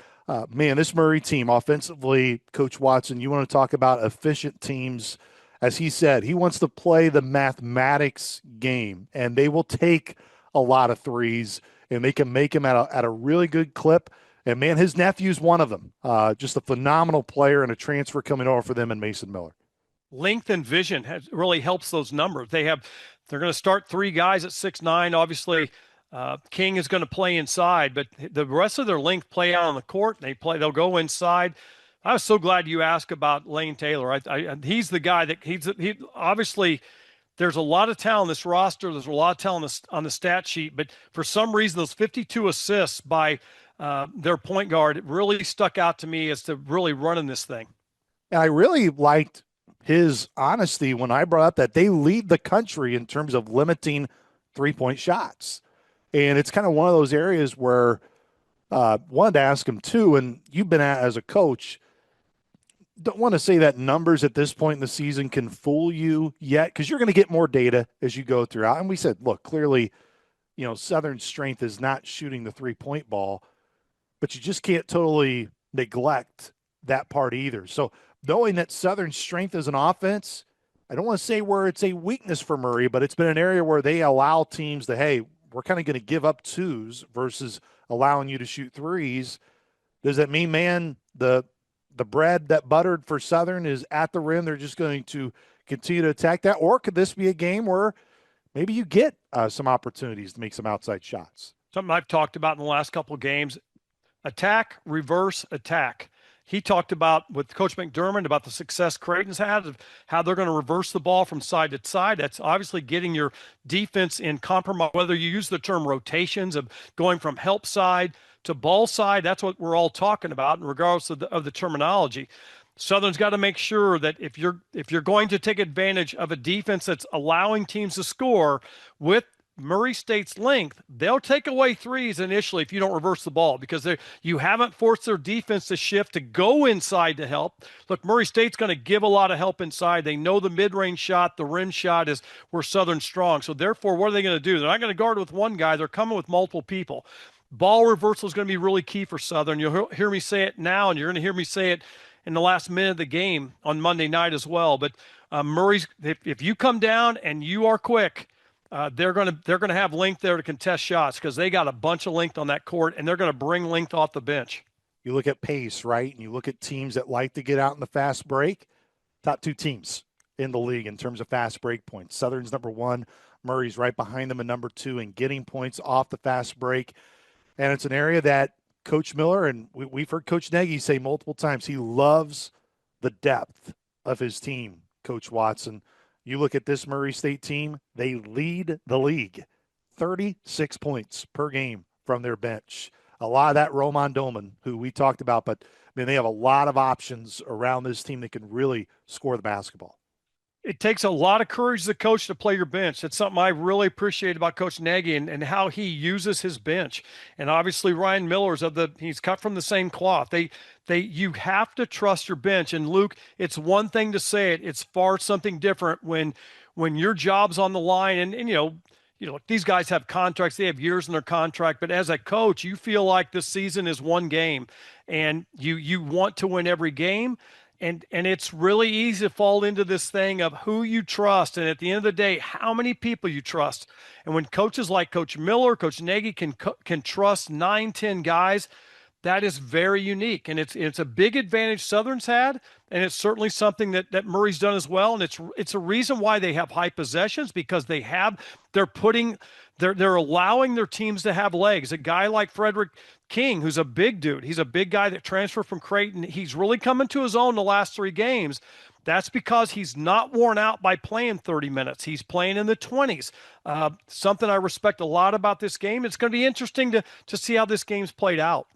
Speaker 2: Man, this Murray team, offensively, Coach Watson, you want to talk about efficient teams. As he said, he wants to play the mathematics game, and they will take a lot of threes, and they can make them at a really good clip. And, man, his nephew's one of them. Just a phenomenal player and a transfer coming over for them in Mason Miller.
Speaker 3: Length and vision really helps those numbers. They're going to start three guys at 6'9". Obviously, King is going to play inside, but the rest of their length play out on the court. They'll go inside. I was so glad you asked about Lane Taylor. He's the guy that he obviously. There's a lot of talent on this roster. There's a lot of talent on the stat sheet, but for some reason, those 52 assists by their point guard really stuck out to me as to really running this thing.
Speaker 2: And I really liked his honesty when I brought up that they lead the country in terms of limiting three-point shots. And it's kind of one of those areas where wanted to ask him too, and you've been at as a coach, don't want to say that numbers at this point in the season can fool you yet because you're going to get more data as you go throughout. And we said, look, clearly, Southern's strength is not shooting the three-point ball, but you just can't totally neglect that part either. So knowing that Southern's strength is an offense, I don't want to say where it's a weakness for Murray, but it's been an area where they allow teams to, hey, we're kind of going to give up twos versus allowing you to shoot threes. Does that mean, man, the bread that buttered for Southern is at the rim? They're just going to continue to attack that? Or could this be a game where maybe you get some opportunities to make some outside shots?
Speaker 3: Something I've talked about in the last couple of games, attack, reverse, attack. He talked about with Coach McDermott about the success Creighton's had, of how they're going to reverse the ball from side to side. That's obviously getting your defense in compromise, whether you use the term rotations of going from help side to ball side. That's what we're all talking about, in regards of the terminology. Southern's got to make sure that if you're going to take advantage of a defense that's allowing teams to score with Murray State's length, they'll take away threes initially if you don't reverse the ball, because you haven't forced their defense to shift to go inside to help. Look, Murray State's going to give a lot of help inside. They know the mid-range shot, the rim shot is where Southern's strong. So therefore, what are they going to do? They're not going to guard with one guy. They're coming with multiple people. Ball reversal is going to be really key for Southern. You'll hear me say it now, and you're going to hear me say it in the last minute of the game on Monday night as well. But Murray's, if you come down and you are quick, they're going to have length there to contest shots, because they got a bunch of length on that court, and they're going to bring length off the bench.
Speaker 2: You look at pace, right? And you look at teams that like to get out in the fast break. Top two teams in the league in terms of fast break points. Southern's number one. Murray's right behind them in number two in getting points off the fast break. And it's an area that Coach Miller, and we've heard Coach Nagy say multiple times, he loves the depth of his team Coach Watson. You look at this Murray State team, they lead the league, 36 points per game from their bench. A lot of that Roman Doman, who we talked about, but I mean, they have a lot of options around this team that can really score the basketball.
Speaker 3: It takes a lot of courage as a coach to play your bench. That's something I really appreciate about Coach Nagy and how he uses his bench. And obviously Ryan Miller's he's cut from the same cloth. You have to trust your bench. And Luke, it's one thing to say it. It's far something different when your job's on the line and these guys have contracts, they have years in their contract, but as a coach, you feel like this season is one game and you want to win every game. And it's really easy to fall into this thing of who you trust. And at the end of the day, how many people you trust. And when coaches like Coach Miller, Coach Nagy can trust 9, 10 guys, that is very unique. And it's a big advantage Southern's had. And it's certainly something that Murray's done as well. And it's a reason why they have high possessions, because they're allowing their teams to have legs. A guy like Frederick King, who's a big dude. He's a big guy that transferred from Creighton. He's really coming to his own the last 3 games. That's because he's not worn out by playing 30 minutes. He's playing in the 20s. Something I respect a lot about this game. It's going to be interesting to see how this game's played out.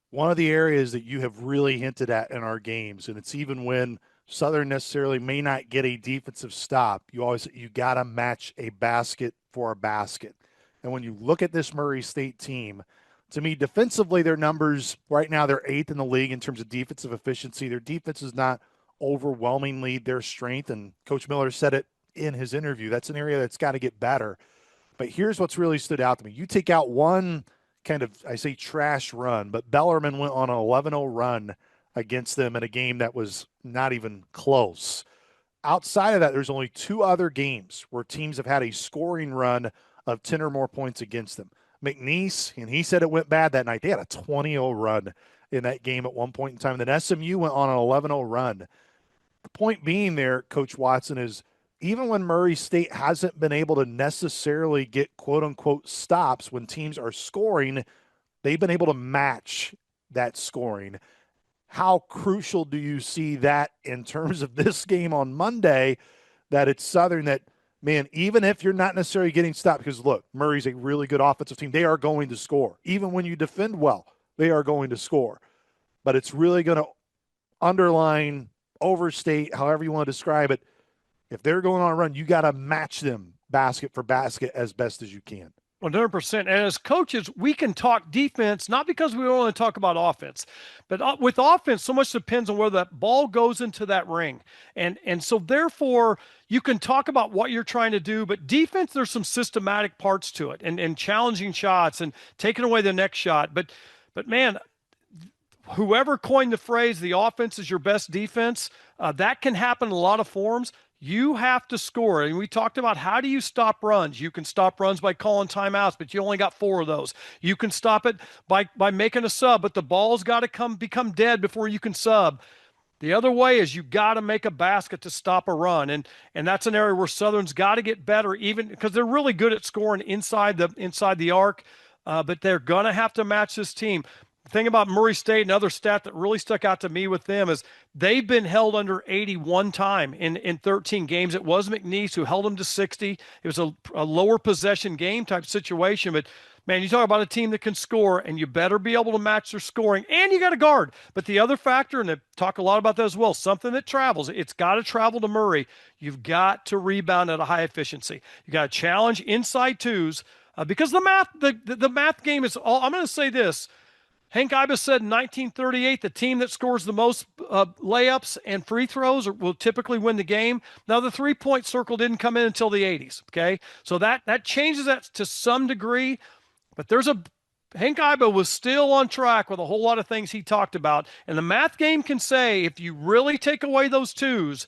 Speaker 2: One of the areas that you have really hinted at in our games, and it's even when Southern necessarily may not get a defensive stop, you got to match a basket for a basket. And when you look at this Murray State team, to me, defensively, their numbers right now, they're 8th in the league in terms of defensive efficiency. Their defense is not overwhelmingly their strength, and Coach Miller said it in his interview. That's an area that's got to get better. But here's what's really stood out to me. You take out one kind of, I say trash run, but Bellarmine went on an 11-0 run against them in a game that was not even close. Outside of that, there's only 2 other games where teams have had a scoring run of 10 or more points against them. McNeese, and he said it went bad that night. They had a 20-0 run in that game at one point in time. Then SMU went on an 11-0 run. The point being there, Coach Watson, is even when Murray State hasn't been able to necessarily get quote-unquote stops when teams are scoring, they've been able to match that scoring. How crucial do you see that in terms of this game on Monday, that it's Southern that, man, even if you're not necessarily getting stopped, because look, Murray's a really good offensive team. They are going to score. Even when you defend well, they are going to score. But it's really going to underline, overstate, however you want to describe it. If they're going on a run, you got to match them basket for basket as best as you can.
Speaker 3: 100%. And as coaches, we can talk defense, not because we want to talk about offense, but with offense, so much depends on where that ball goes into that ring. And so therefore, you can talk about what you're trying to do, but defense, there's some systematic parts to it and challenging shots and taking away the next shot. But man, whoever coined the phrase, the offense is your best defense, that can happen in a lot of forms. You have to score. And we talked about, how do you stop runs? You can stop runs by calling timeouts, but you only got 4 of those. You can stop it by making a sub, but the ball's got to become dead before you can sub. The other way is you got to make a basket to stop a run. And that's an area where Southern's got to get better, even because they're really good at scoring inside the arc, but they're going to have to match this team. The thing about Murray State, another stat that really stuck out to me with them, is they've been held under 80 one time in 13 games. It was McNeese who held them to 60. It was a lower possession game type situation. But, man, you talk about a team that can score, and you better be able to match their scoring, and you got to guard. But the other factor, and they talk a lot about that as well, something that travels, it's got to travel to Murray. You've got to rebound at a high efficiency. You got to challenge inside twos because the math game is all. I'm going to say this. Hank Ibis said in 1938, the team that scores the most layups and free throws will typically win the game. Now, the three-point circle didn't come in until the 80s, okay? So that changes that to some degree, but Hank Ibis was still on track with a whole lot of things he talked about. And the math game can say, if you really take away those twos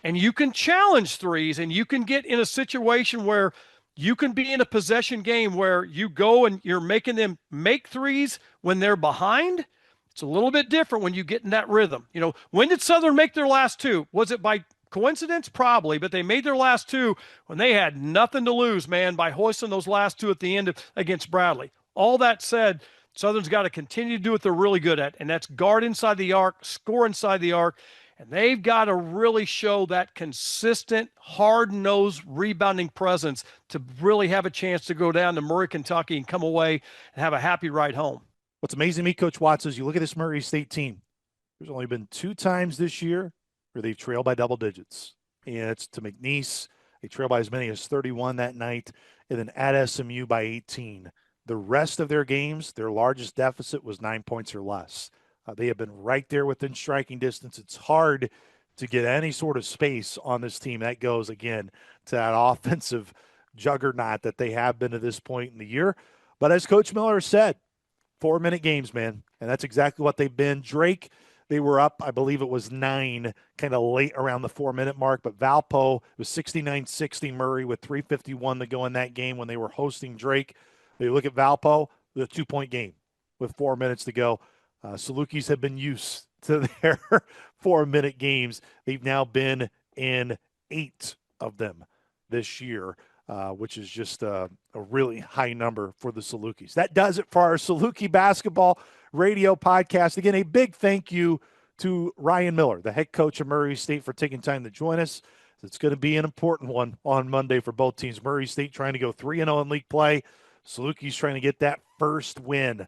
Speaker 3: and you can challenge threes and you can get in a situation where you can be in a possession game where you go and you're making them make threes when they're behind. It's a little bit different when you get in that rhythm. You know, when did Southern make their last 2? Was it by coincidence? Probably, but they made their last 2 when they had nothing to lose, man, by hoisting those last 2 at the end against Bradley. All that said, Southern's got to continue to do what they're really good at, and that's guard inside the arc, score inside the arc. And they've got to really show that consistent, hard-nosed rebounding presence to really have a chance to go down to Murray, Kentucky and come away and have a happy ride home.
Speaker 2: What's amazing to me, Coach Watts, is you look at this Murray State team. There's only been 2 times this year where they've trailed by double digits. And it's to McNeese. They trailed by as many as 31 that night. And then at SMU by 18. The rest of their games, their largest deficit was 9 points or less. They have been right there within striking distance. It's hard to get any sort of space on this team. That goes, again, to that offensive juggernaut that they have been to this point in the year. But as Coach Miller said, 4-minute games, man. And that's exactly what they've been. Drake, they were up, I believe it was 9, kind of late around the 4-minute mark. But Valpo was 69-60 Murray with 3:51 to go in that game when they were hosting Drake. You look at Valpo, the 2-point game with 4 minutes to go. Salukis have been used to their 4-minute games. They've now been in 8 of them this year, which is just a really high number for the Salukis. That does it for our Saluki basketball radio podcast. Again, a big thank you to Ryan Miller, the head coach of Murray State, for taking time to join us. It's going to be an important one on Monday for both teams. Murray State trying to go 3-0 in league play. Salukis trying to get that first win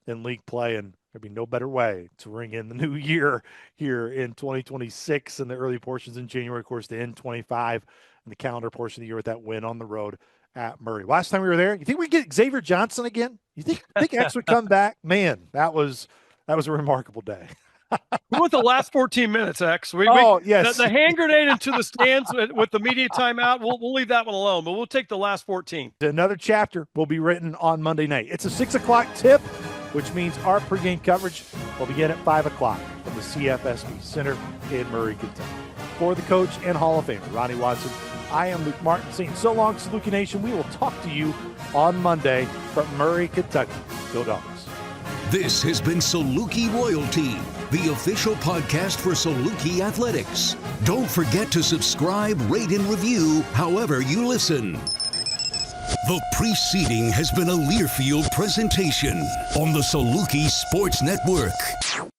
Speaker 2: in league play, and there'd be no better way to ring in the new year here in 2026 and the early portions in January, of course, to end 25 and the calendar portion of the year with that win on the road at Murray. Last time we were there, you think we'd get Xavier Johnson again? You think X would come back? Man, that was a remarkable day.
Speaker 3: We went the last 14 minutes, X.
Speaker 2: Yes.
Speaker 3: The hand grenade into the stands with the media timeout, we'll leave that one alone, but we'll take the last 14.
Speaker 2: Another chapter will be written on Monday night. It's a 6 o'clock tip, which means our pregame coverage will begin at 5 o'clock from the CFSB Center in Murray, Kentucky. For the coach and Hall of Famer, Ronnie Watson, I am Luke Martin saying so long, Saluki Nation. We will talk to you on Monday from Murray, Kentucky. Go Dogs.
Speaker 1: This has been Saluki Royalty, the official podcast for Saluki Athletics. Don't forget to subscribe, rate, and review however you listen. The preceding has been a Learfield presentation on the Saluki Sports Network.